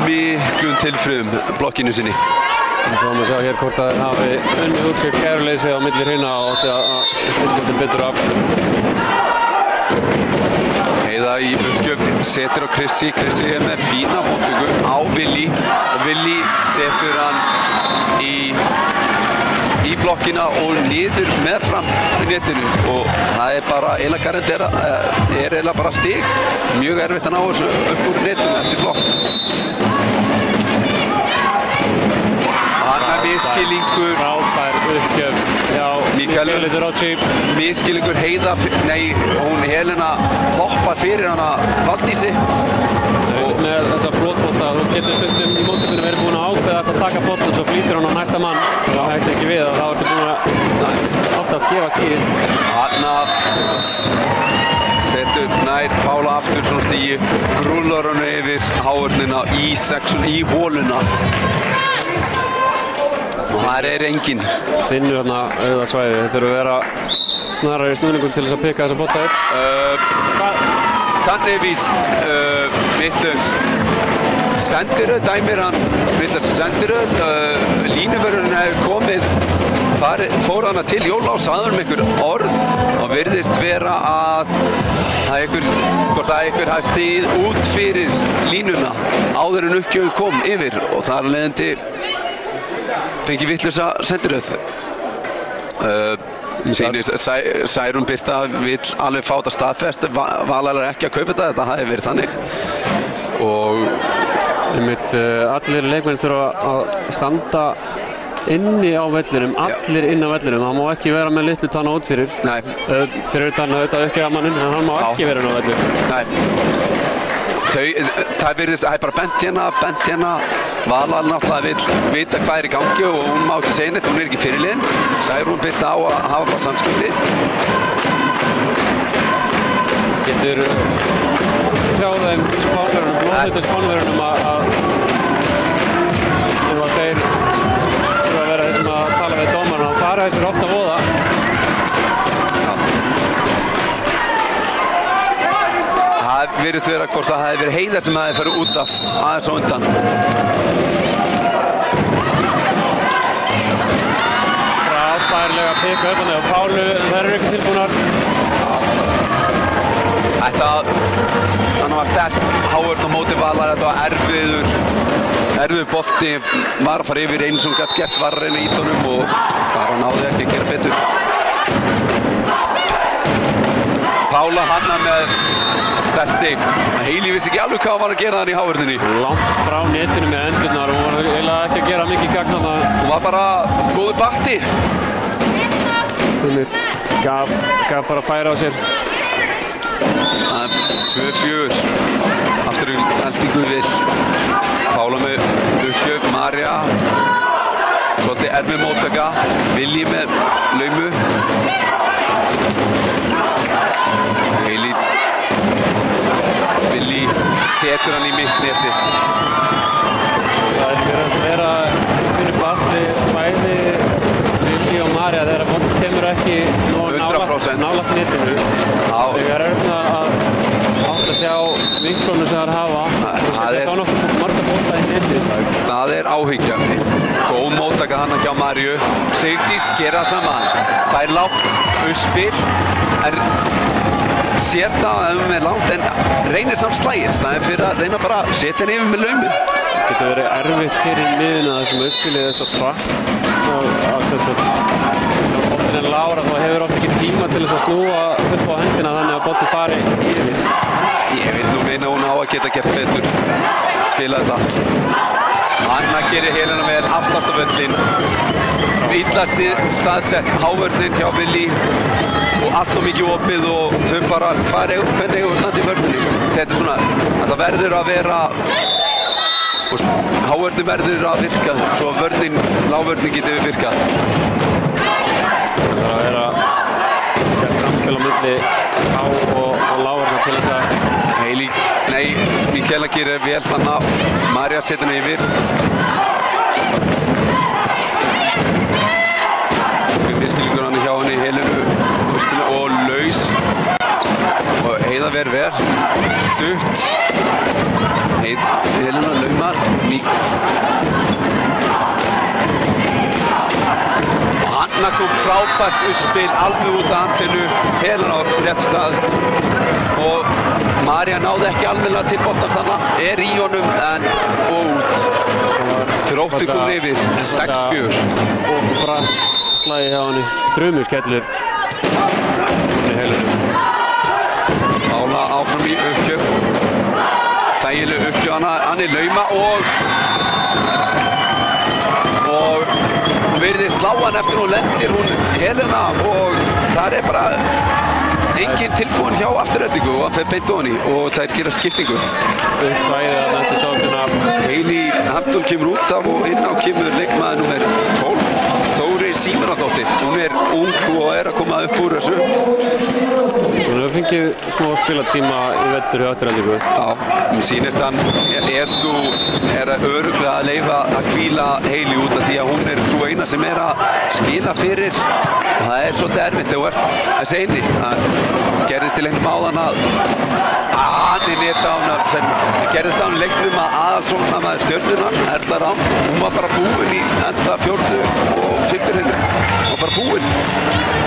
miklum tilþrifum blokkinu sinni. Við fáum að sjá hér hvort að þeir hafi unnið úr sér kæruleysi á milli hreina og til að stilla sem betur af. Heiða í uppgjöf setur á Krissi. Krissi er með fína móttöku á Willi og Willi setur hann í blokkina og niður meðfram í netinu og það er bara eiginlega garantera er eiginlega bara stig. Mjög erfitt að ná þessu upp úr netinu eftir blokk. Hann er miskilningur. Frábær uppgjöf hjá Mikaeli Rótsi. Miskilningur Heiða, nei, hún Helena hoppar fyrir hana Valdísi. Með þessa flotbolta, þú getur stundum í móttökunni verið búin að ákveða að taka boltan svo flýtur hann á næsta mann. Það hægt ekki við og þá ertu búin að oftast gefa stíði. Hanna setur nær Pála aftur svona stígi, rúllar hann yfir háurnina í sexun, í hóluna. Þar er enginn. Finnur hérna auðasvæði, þetta þurfa að vera snarari snúningum til þess að pikka þessa bolta upp. Þannig er víst vitlaus sendiröð, dæmir hann vitlaus sendiröð. Línuvörðurinn hefur komið, fór hana til Jóla og sagði hann einhver orð og virðist vera að hvort að einhver hafi stigið út fyrir línuna áður en uppgjöfin kom yfir og þar af leiðandi fengi vitlausa sendiröð. Særún Birta vill alveg fá þetta staðfest, Valar ekki að kaupa þetta hafi verið þannig. Og allir leikmenn þurfa að standa inni á vellinum, allir inn á vellinum. Það má ekki vera með litlu tanna út fyrir. Nei. Fyrir utan auðvitað uppgjafamannin, en hann má ekki vera inn á vellinum. Nei. Það virðist, það er bara bent hérna. Valar náttúrulega vill vita hvað er í gangi og hún má ekki segja neitt, hún er ekki fyrirliðin. Særún Birta á að hafa bara samskipti. Getur hjá þeim spánverunum, blóðhættu spánverunum að þeir þurfa að vera þeir sem að tala við dómarna og fara þessir ofta voða. Það virðist vera hvort að það hefði verið Heiða sem hefði farið út af aðeins á undan. Frábærlega pikka upp hann og Pálu, en þær eru ekki tilbúnar. Þannig var sterk háörn á móti Valar, þetta var erfiður bolti, var að fara yfir einu sem gætt gert, var að reyna í honum og bara náði ekki að gera betur. Pála hanna með sterti. Heili vissi ekki alveg hvað var að gera þar í háörninni. Langt frá netinu með endurnar og hún var eiginlega ekki að gera mikið gagn þarna. Hún var bara góður bakti. Gaf bara færa á sér. Það er 2-4. Aftur í eldingu Will. Pála með uppgjöf, María. Svolítið erfið móttaka. Vilji með laumu. Vilji setur hann í mitt netið. Það verið að vera fyrir bastri bæði Vilji og María þegar boltinn kemur ekki nálægt netinu. Þegar er að átt að sjá vinklunum sem þær hafa og setja þá nokkuð marga bolta í netið. Það er áhyggjandi. Góð móttaka þarna hjá Maríu. Sigdís gera það saman. Fær lágt uppspil. Sér það að er langt en reynir samt slægir. Það er fyrir að reyna bara að setja henni yfir með laumu. Það getur verið erfitt fyrir miðuna þessum uppspilið er svo hratt. Boltinn er lágur þá hefur oft ekki tíma til þess að snúa upp á hendina þannig að boltinn fari yfir. Ég vil nú meina hún á að geta gert betur. Spila þetta. Anna gerir Helena vel aftast á völlinn. Illa staðsett hávörðin hjá Willi og allt og mikið opið og þau bara hvernig hefur standi í vörðinni. Þetta er svona að það verður að vera hávörðin verður að virka svo lágvörðin getur virkað. Það þarf að vera skemmt samspil á milli há og lágvörðin til þess að Mikaela gerir vel þannig að María setur henni yfir. Miskilningur hann hjá henni Helenu og laus og Heiða ver stutt Helena laumar og Anna kom frábært uppspil alveg út af andlinu. Helena á rétt stað og María náði ekki almennilega til boltan þannig í honum en út. Þróttur kom yfir 6-4 og bara slagi hjá henni, þrumuskellur í Helenu. Pála áfram í uppgjöf. Þægileg uppgjöf hann lauma og hún virðist slá hann eftir hún lendir hún Helena og það er bara engin tilbúin hjá afturrættingu og hann fer beint ofan í og þær gera skiptingu. Eitt svæði að nætti sóknina. Hailey Hampton kemur út af og inn á kemur leikmaður númer 12. Þóri Símonardóttir. Hún er ung og er að koma upp úr þessu. Hún hefur fengið smá spilatíma í vetur hjá afturrættingu. Já, mér sýnist hann er örugglega að leyfa að hvíla Hailey út af því að hún er svo eina sem er að skila fyrir og það er svolítið erfitt þegar þú ert þessi eini. Það gerðist í leiknum áðan að Anni Netána sem gerðist á leiknum að aðalsóknarmaður Stjörnunnar, Erla Rán, hún var bara búin í enda 4. og 5. hreinu. Hún var bara búin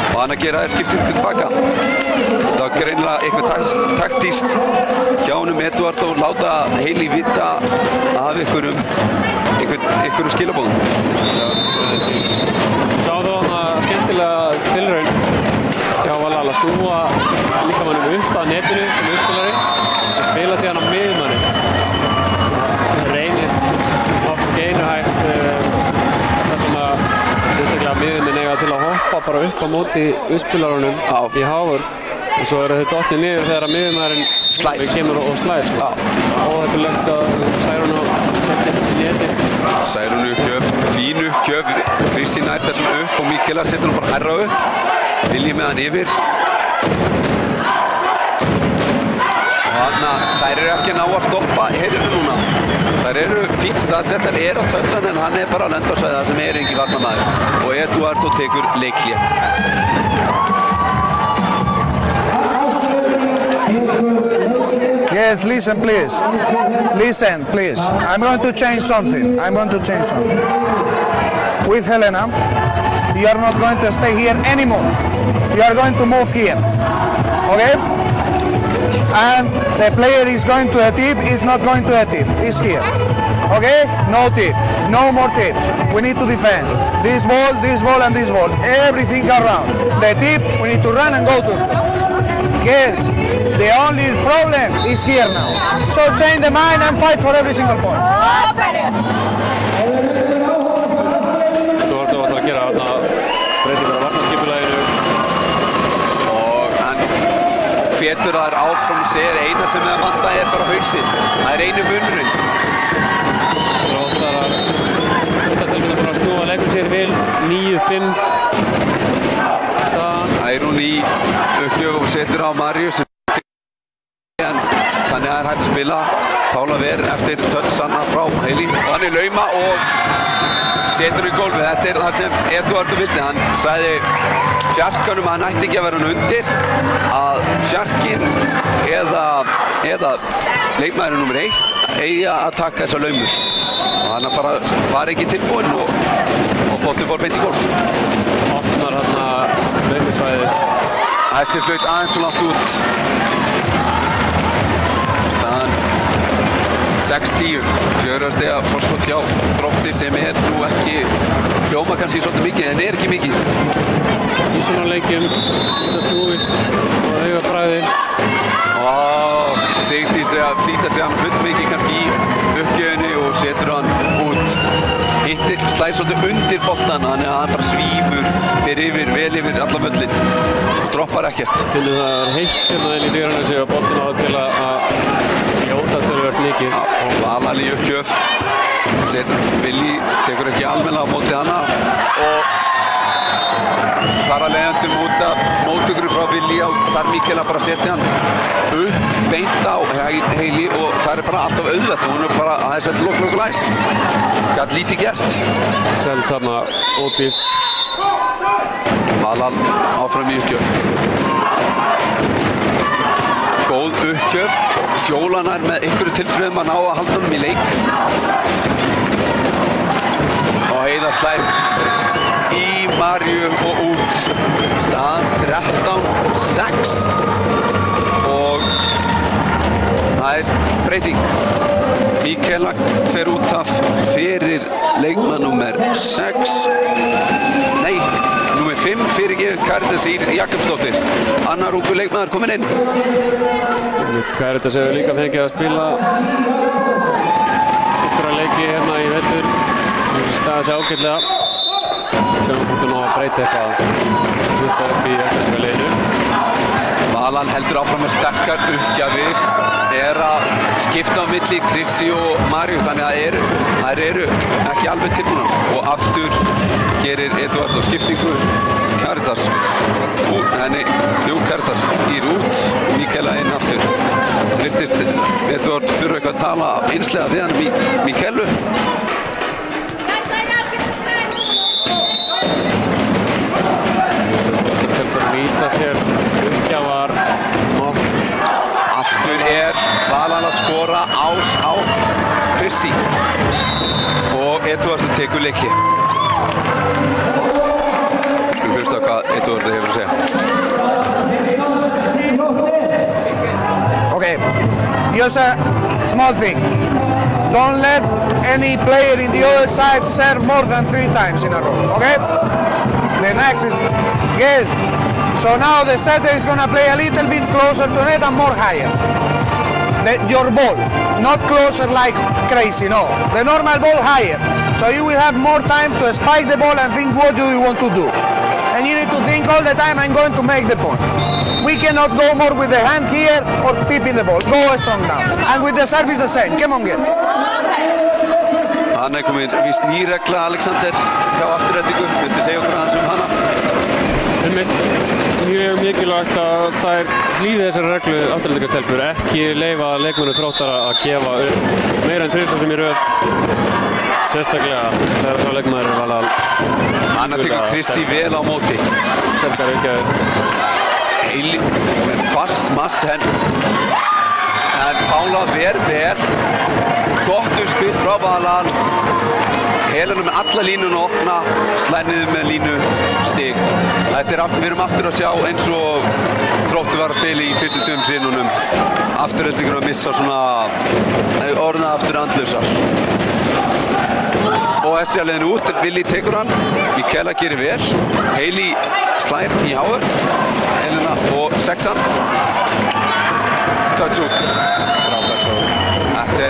og hann að gera þér skiptingu tilbaka. Það var greinilega eitthvað taktíst hjá honum Edvard og láta Hailey vita af einhverjum skilabóðum. Sáðu þarna skemmtilega tilraun hjá Valhalla að snúa líkamannum upp að netinu sem uppspilari og spila síðan á miðmanni. Það reynist oft skeinuhægt þar sem að sérstaklega miðmenn eiga til að hoppa bara upp á móti uppspilarunum í hávörð og svo eru þau dottnir niður þegar miðmaðurinn kemur og slær. Óheppilegt að Særún á setja í neti. Særún uppgjöf, fín uppgjöf, Kristín nær þessum upp og Mikaela setur hann bara hærra upp. Vilji með hann yfir. Þær eru ekki að ná að stoppa Helenu núna. Þær eru fínt staðsettar, á tölsan en hann er bara að lenda á svæða sem engin varnarmaður. Og Eduardo tekur leikhlé. Yes, listen please. Listen please. I'm going to change something. With Helena, you are not going to stay here anymore. You are going to move here. Okay? And the player is going to a tip, is not going to a tip. Is here. Okay? No tip. No more tips. We need to defend. This ball, and this ball. Everything around. The tip, we need to run and go to it. Yes. The only problem is here now. So change the mind and fight for every single point. Þú ætti að gera breytingar á varnarskipulaginu getur þær áfram og segir eina sem er vanda bara hausinn. Það einu munurinn. Þróttarar Þróttartilbúin að snúa leikur sér vel 9-5. Særún í uppgjöf og setur á Maríu sem þannig að hægt að spila. Pála Ver eftir touch sanna frá Hailey og hann lauma og setur í gólfið. Þetta það sem Eduardo vildi. Hann sagði fjarkanum að hann ætti ekki að vera hann undir, að fjarkinn eða leikmaðurinn nummer 1 eigi að taka þessa laumur. Og hann bara var ekki tilbúinn og boltinn fór beint í gólf. Opnar hann að laumisvæðið. Þessi flaut aðeins svo langt út. Staðan 6-10. 4 stiga forskot hjá Þrótti sem nú ekki hljóma kannski svolítið mikið en ekki mikið. Í svona leikjum þetta snúist og augabragði. Sigdís að flýta sig hann fullmikið kannski í uppgjöfinni og setur hann út. Hittir slær svolítið undir boltan þannig að hann bara svífur vel yfir alla völlin og droppar ekkert. Finnum það heitt hérna í Digranessi og boltin á til að ljóta töluvert mikið. Og Valal í uppgjöf. Willi tekur ekki almennilega á móti hana og þar að leiðandi móttökur frá Willi og þar Mikaela bara setja hann upp beint á Hailey og það bara alltaf auðvelt og hún bara að það sett lokk læs. Gat lítið gert. Seld þarna ódýrt. Valal áfram í uppgjöf. Góð uppgjöf. Fjólan með einhverju tilfriðum að ná að halda honum í leik. Og Heiða slær í Maríu og út. Staðan 13-6 og það breyting. Mikaela fer út af fyrir leikmann nummer 6. Nei, nummer 5 fyrirgefið Caritas Ýr Jakobsdóttir. Annar ungur leikmaður kominn inn. Caritas hefur líka fengið að spila einhverja leiki hérna í vetur. Þessi staði sig ágætlega. Sem hún búið nú að breyta eitthvað fyrsta upp í eftir liðinu. Valal heldur áfram með sterkar uppgjafir. Að skipta á milli Krissi og Maríu þannig að þær eru ekki alveg tilbúnar og aftur gerir Eduardo skiptingu. Caritas Caritas Ýr út, Mikaela inn aftur. Virtist Eduardo þurfa eitthvað að tala einslega við hann Mikaelu. Þetta nýta sér uppgjafar. Aftur Valal að skora ás á Krissi og Eduardo tekur leikli. Skulum hlusta á hvað Eduardo hefur að segja. Okay, just a small thing. Don't let any player in the other side serve more than 3 times in a row, okay? The next is yes. So now the setter is going to play a little bit closer to net and more higher. Your ball, not closer like crazy, no. The normal ball higher. So you will have more time to spike the ball and think what do you want to do. And you need to think all the time I'm going to make the point. We cannot go more with the hand here or tipping the ball. Go strong now. And with the service the same. Come on, get. Hann komin víst ný regla, Alexander, hjá Aftureldingu. Viltu segja okkur aðeins hana? Mjög mikilvægt að þær hlýði þessari reglu Aftureldingastelpur, ekki leyfa leikmönnum Þróttara að gefa upp meira en 3 í röð, sérstaklega þegar þá leikmaður Valal. Hann tekur Krissi vel á móti. Sterkar uppgjafir. Hailey með fast mass en Pála Ver gott uppspil frá Valal. Helena með alla línuna opna, slænið með línu, stig. Við erum aftur að sjá eins og Þróttur var að spila í fyrstu dömsrinunum. Afturreldingur að missa svona orðna aftur andlausar. Og þessi að leiðinu út, Willi tekur hann, Mikaela gerir vel, Hailey slær í háður, Helena og 6-an. Touch út. Þetta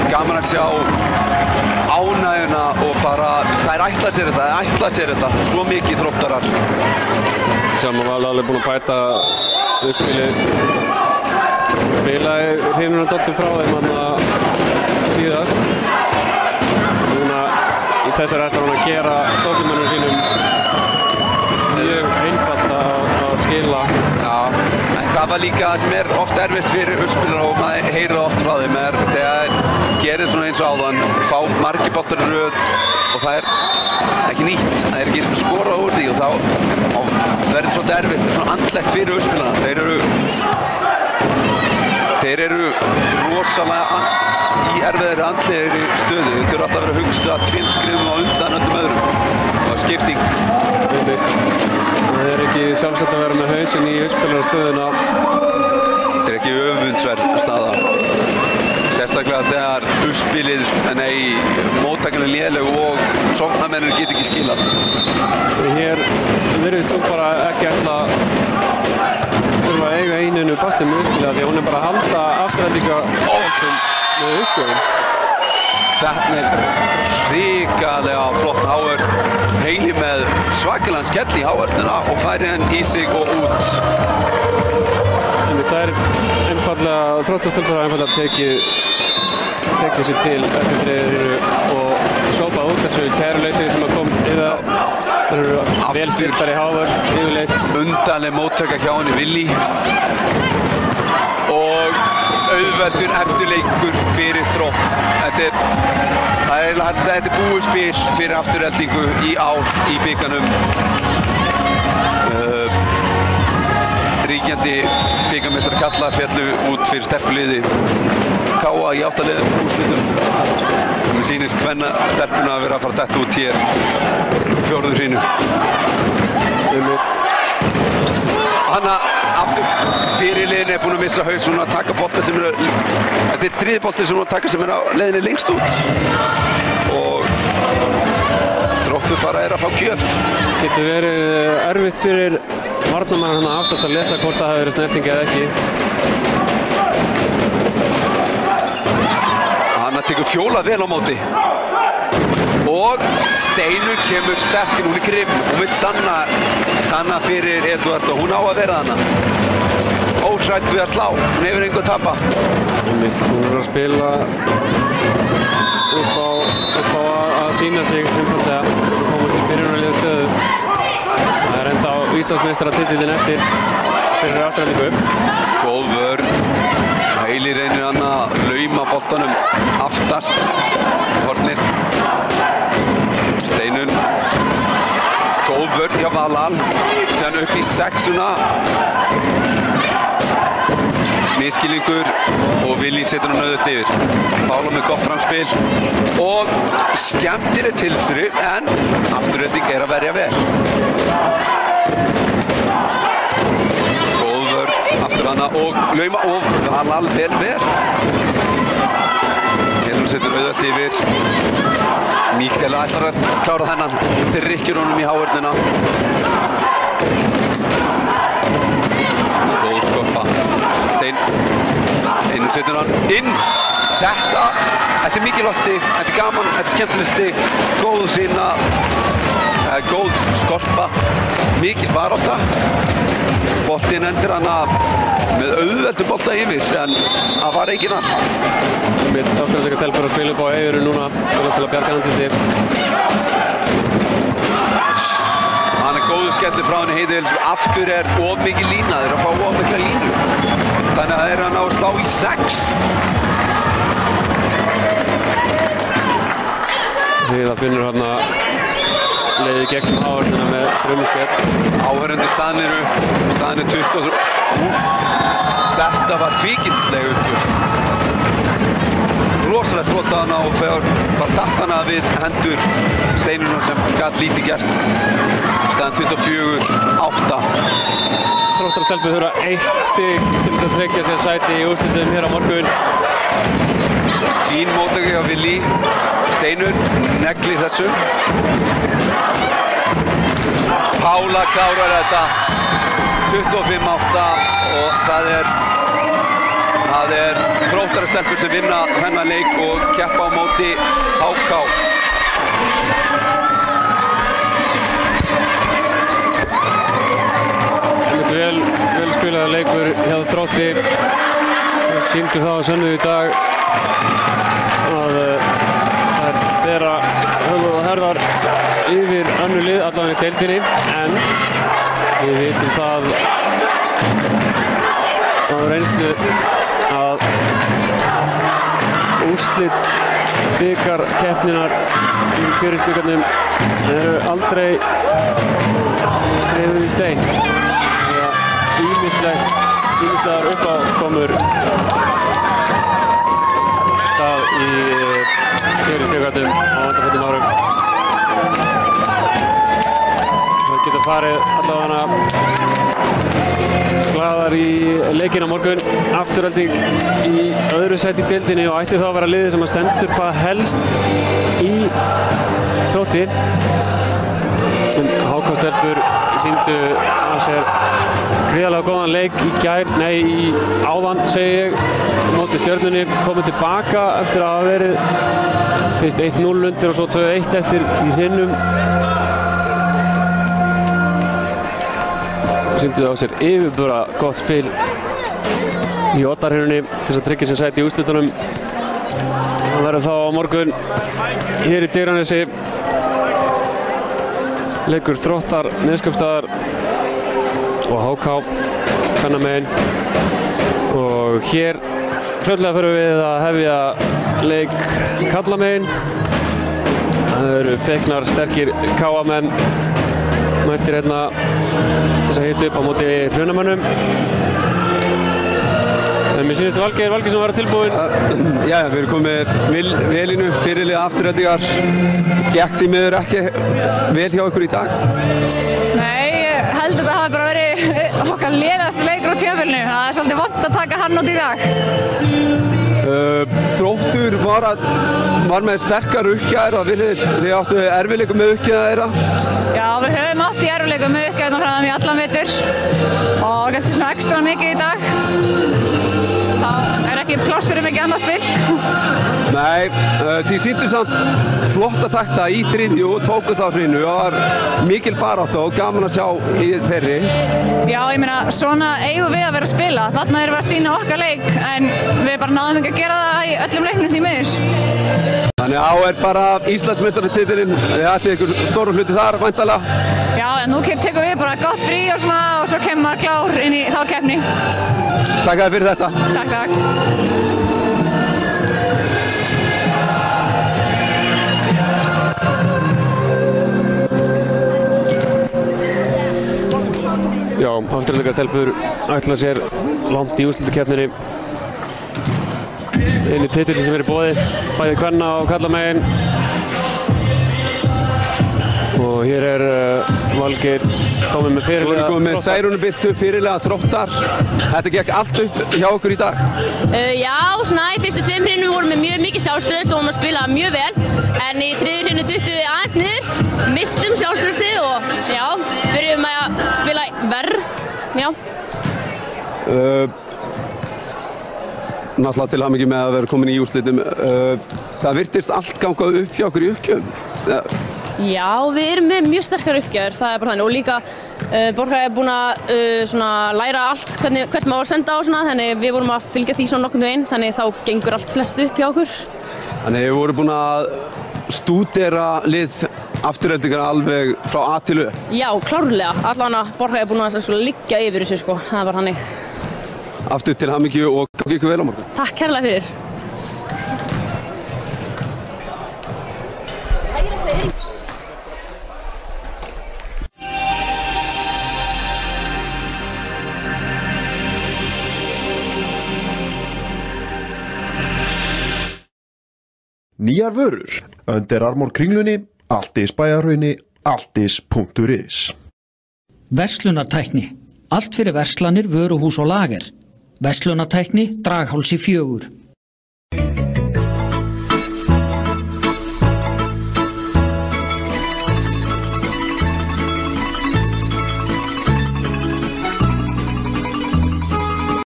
gaman að sjá ánægjuna og bara þær ætla sér þetta, svo mikið Þróttarar. Sjáum að Valal er búinn að bæta uppspilið spilaði hrinuna doldið frá þeim síðast. Núna í þessari ætlar hann að gera sóknarmönnum sínum mjög einfalt að skila. Já, en það var líka það sem oft erfitt fyrir uppspilara og maður heyrir oft frá þeim þegar gerir svona eins og áðan, fá margir boltar í röð og það ekki nýtt, það ekki skorað úr því og þá verður svolítið erfitt, það svona andlegt fyrir uppspilarana. Þeir eru rosalega í erfiðri andlegri stöðu, þeir þurfa alltaf að vera að hugsa 2 skrefum á undan öllum öðrum og skipting. Það ekki sjálfsagt að vera með hausinn í uppspilarastöðuna. Þetta ekki öfundsverð staða. Sérstaklega þegar móttakan léleg og sóknarmennir get ekki skilað. Hér virðist hún bara ekki ætla að þurfa að eiga eininu baslið með uppspilið því að hún bara að halda afturhendinga með uppgjöfum. Þetta hrikalega flott Howard, Heili með svakalega skell í Howardina og færi hann í sig og út. Það einfallega, þróttastöldar hafa einfallega tekið sér til eftir þriðinu og sópað út þessu kæruleysi sem kom yfir. Það eru vel styrktari Howard yfirleitt. Undarleg móttaka hjá henni Willi og auðveldur eftirleikur fyrir Þrótt. Það er eiginlega hægt að segja þetta búið spil fyrir afturheldingu í ár í bikarnum. Ríkjandi bikarmeistari karla féllu út fyrir sterku liði KA í 8 liðum úrslitum. Mér sýnist kvennastelpuna að vera að fara að detta út hér fjórðu hrínu. Hanna aftur fyrirliðin búin að missa haus, hún að taka bolta sem þetta þriði bolti sem hún að taka sem á leiðinni lengst út og Þróttur bara að fá gjöf. Getur verið erfitt fyrir varnarmann aftast að lesa hvort það hafi verið snerting eða ekki. Hanna tekur Fjóla vel á móti og Steinur kemur sterk, hún grimm, hún vill sanna fyrir Edvard og hún á að vera hana. Óhrædd við að slá, hún hefur engu að tapa. Hún að spila upp á að sýna sig einfallega og komast í byrjunarliða stöðu. Það ennþá Íslandsmeistaratitillinn eftir fyrir afturhendingu. Góð vörn. Heili reynir hann að lauma boltanum aftast hornir. Steinun. Góð vörn hjá Valal. Sen upp í 6-una. Miskilningur og Willi setur hann auðvitað yfir. Pála með gott framspil og skemmtileg tilþrif en afturhending að verja vel. Góð vörn aftur hana og lauma og Valal vel. Helur setur auðvitað yfir. Mikael ætlar að klára þennan. Þeir rykkir honum í háörnina. Góð skoppa. Steinur setur hann inn. Þetta er mikilvægt stig, þetta er gaman, þetta er skemmtilegt stig. Góð sína, góð skorpa, mikil barátta. Boltinn endur hana með auðveldu bolta yfir en það var enginn hann. Afturhendingastelpur að spila upp á Eiðuru núna, spila til að bjarga andliti. Hann er góður skellir frá henni Heiðu. Aftur of mikil lína, þeir að fá of mikla línu. Þannig að þeir að ná að slá í 6. Heiða finnur hérna leiði gegnum áhörnina með frumuskett. Áhörnundir staðnir 20. Þetta var kvikindisleg uppgjöf. Rosalega flott að hana og þegar bara datt hana við hendur Steinunum sem gat lítið gert. Staðan 24-8. Þróttarstelpur þurfa 1 stig til að tryggja sér sæti í úrslitum hér á morgun. Fín móttaka hjá Willi. Steinur neglir þessu. Pála klárar þetta. 25-8 og það er Þróttarastelpur sem vinna þennan leik og keppa á móti HK. Vel spilaður leikur hjá Þrótti. Sýndu það að sönnu í dag að þær bera höfuð og herðar yfir önnur lið allavega í deildinni, en við vitum það á reynslu að úrslit bikarkeppninnar í Kjörðisbikarnum eru aldrei skrifuð í stein. Ýmislegar uppákomur stað í Kjörðisbikarnum á undanförnum árum. Það geta farið allavega glaðar í leikinn á morgun. Afturhalding í öðru sæti í deildinni og ætti þá að vera liðið sem að stendur hvað helst í Þrótti. HK-stelpur sýndu að sér gríðarlega góðan leik í áðan segi ég, móti Stjörnunni, komið tilbaka eftir að hafa verið fyrst 1-0 undir og svo 2-1 eftir í hinnum. Sýndu á sér yfirbúra gott spil í Oddahreinunni til þess að tryggja sér sæti í úrslitunum. Það verður þá á morgun hér í Digranesi leikur Þróttar, Neskaupstaðar og HK kvennamegin, og hér fljótlega förum við að hefja leik karlamegin. Það eru feiknar, sterkir KA-menn mættir hérna til þess að hita upp á móti Hrunamönnum. En mér sýnist Valgeir Valgeirsson að vera tilbúinn. Já, við erum komið vel inn fyrirlið Aftureldingar. Gekk því miður ekki vel hjá ykkur í dag? Nei, ég held að þetta hafi bara verið okkar lélegasti leikur á tímabilinu. Það er svolítið vont að taka hann út í dag. Þróttur var með sterkar uppgjær og þið áttu erfiðleikum með uppgjæða þeirra? Já, við höfum átt í erfiðleikum með uppgjæðum frá þeim í allan vetur og kannski svona ekstra mikið í dag. Það er ekki pláss fyrir mikið annað spil. Nei, þið sýndu samt flotta takta í þriðju og tóku þá hreinu og var mikil barátta og gaman að sjá í þeirri. Já, ég meina, svona eigum við að vera að spila. Þarna erum við að sýna okkar leik, en við bara náðum ekki að gera það í öllum leiknum því miður. Þannig að er bara Íslandsmeistaratitilinn, þið ætlið ykkur stóru hluti þar, væntanlega. Já, en nú tekum við bara gott frí og svona og svo kemur maður klár inn í þá keppni. Takk fyrir þetta. Takk, takk. Já, Aftureldingarstelpur ætla sér langt í úrslitakeppninni. Einu titillinn sem er í boði, bæði kvenna og karlamegin. Og hér er Valgeir komið með fyrirliða. Þú erum komið með Særúnu Birtu, fyrirliða Þróttar. Þetta gekk allt upp hjá okkur í dag. Já, svona í fyrstu tveim hrinum vorum við mjög mikið sjálfstraust og vorum að spila mjög vel. En í þriðju hrinu duttum við aðeins niður, mistum sjálfstraustið og já, byrjum að spila verr. Já. Náttúrulega til hamingju með að vera komin í úrslitum. Það virtist allt gangað upp hjá okkur í uppgjörðum. Já, við erum með mjög sterkar uppgjör, það er bara þannig. Og líka Borgar er búin að læra allt hvert maður senda á svona, þannig við vorum að fylgja því svona nokkurn veginn, þannig þá gengur allt flest upp hjá okkur. Þannig við vorum búin að stúdera lið Aftureldingar alveg frá A til Ö. Já, klárlega. Allavega Borgar er búin að liggja yfir þessu sko, það er bara þannig. Aftur til hamingju og gangi ykkur vel á morgun. Takk kærlega fyrir. Nýjar vörur, Under Armour Kringlunni, Altis Bæjarhrauni, altis.is. Verslunartækni. Allt fyrir verslanir, vöruhús og lager. Verslunartækni, Draghálsi 4.